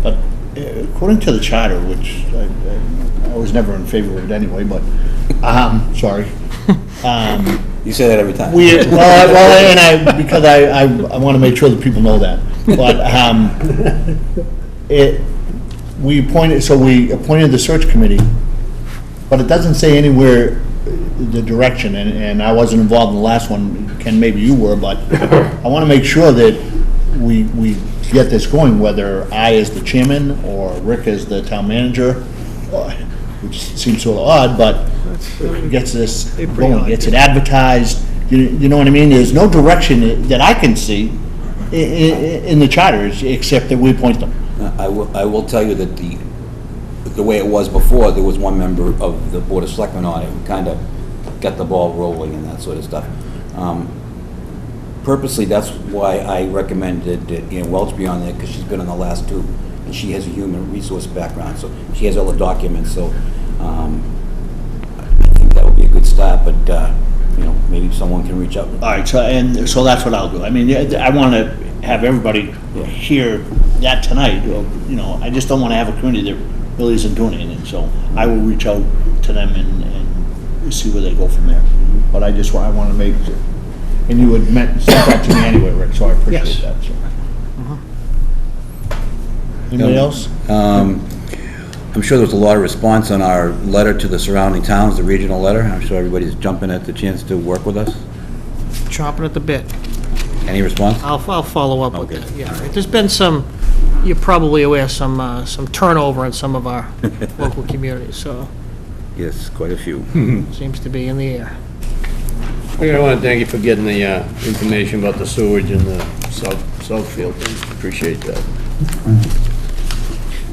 but according to the charter, which I was never in favor of it anyway, but, sorry. You say that every time. Because I want to make sure that people know that, but, we appointed the search committee, but it doesn't say anywhere the direction, and I wasn't involved in the last one, Ken, maybe you were, but I want to make sure that we get this going, whether I as the chairman or Rick as the town manager, which seems sort of odd, but gets this going, gets it advertised, you know what I mean? There's no direction that I can see in the charters, except that we appoint them. I will tell you that the way it was before, there was one member of the Board of Selectmen on it who kind of got the ball rolling and that sort of stuff. Purposely, that's why I recommended Ian Welch be on there, because she's been on the last two, and she has a human resource background, so she has all the documents, so I think that would be a good start, but, you know, maybe someone can reach out. All right, so that's what I'll do. I mean, I want to have everybody hear that tonight, you know, I just don't want to have a committee that really isn't doing anything, so I will reach out to them and see where they go from there. But I want to make, and you had sent that to me anyway, Rick, so I appreciate Yes. that. So. Anybody else? I'm sure there was a lot of response on our letter to the surrounding towns, the regional letter. I'm sure everybody's jumping at the chance to work with us. Chomping at the bit. Any response? I'll follow up with Okay. that, yeah. There's been you're probably aware, some turnover in some of our local communities, so Yes, quite a few. seems to be in the air. I want to thank you for getting the information about the sewage in the Southfield. Appreciate that.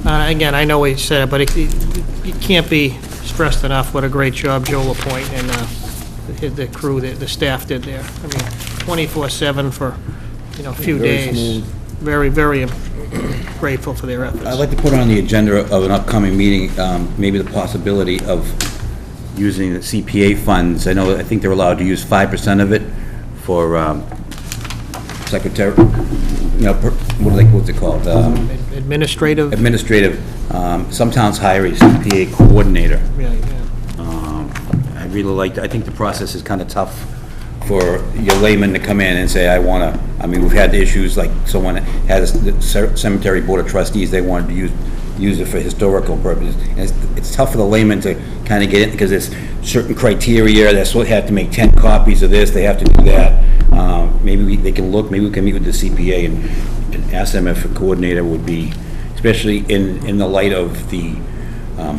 Again, I know we said it, but it can't be stressed enough what a great job Joe Lapointe and the crew, the staff did there. I mean, 24/7 for few Very days. smooth. Very, very grateful for their efforts. I'd like to put on the agenda of an upcoming meeting, maybe the possibility of using the CPA funds. I think they're allowed to use 5% of it for secretary, what's it called? Administrative, Administrative. Some towns hire a CPA coordinator. yeah. I really I think the process is kind of tough for your layman to come in and say, we've had issues like someone has the cemetery board of trustees, they wanted to use it for historical purposes. And it's tough for the layman to kind of get it, because there's certain criteria, that's what, have to make 10 copies of this, they have to do that. Maybe we can meet with the CPA and ask them if a coordinator would be, especially in the light of the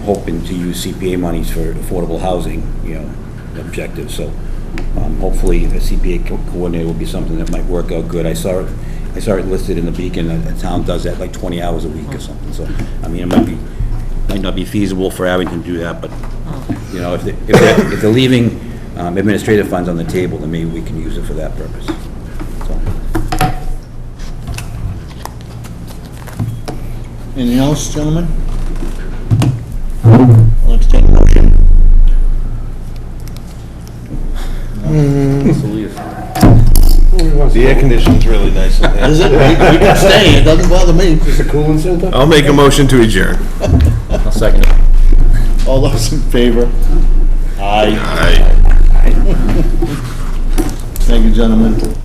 hoping to use CPA monies for affordable housing, objectives. So hopefully a CPA coordinator will be something that might work out good. I saw it listed in the Beacon, a town does that like 20 hours a week or something. So, it might not be feasible for Abington to do that, but, if they're leaving administrative funds on the table, then maybe we can use it for that purpose. So. Anything else, gentlemen? Let's take a motion. The air conditioning's really nice in there. Is it? You can stay, it doesn't bother me. Is it cooling center? I'll make a motion to adjourn. I'll second it. All those in favor? Aye. Aye. Thank you, gentlemen.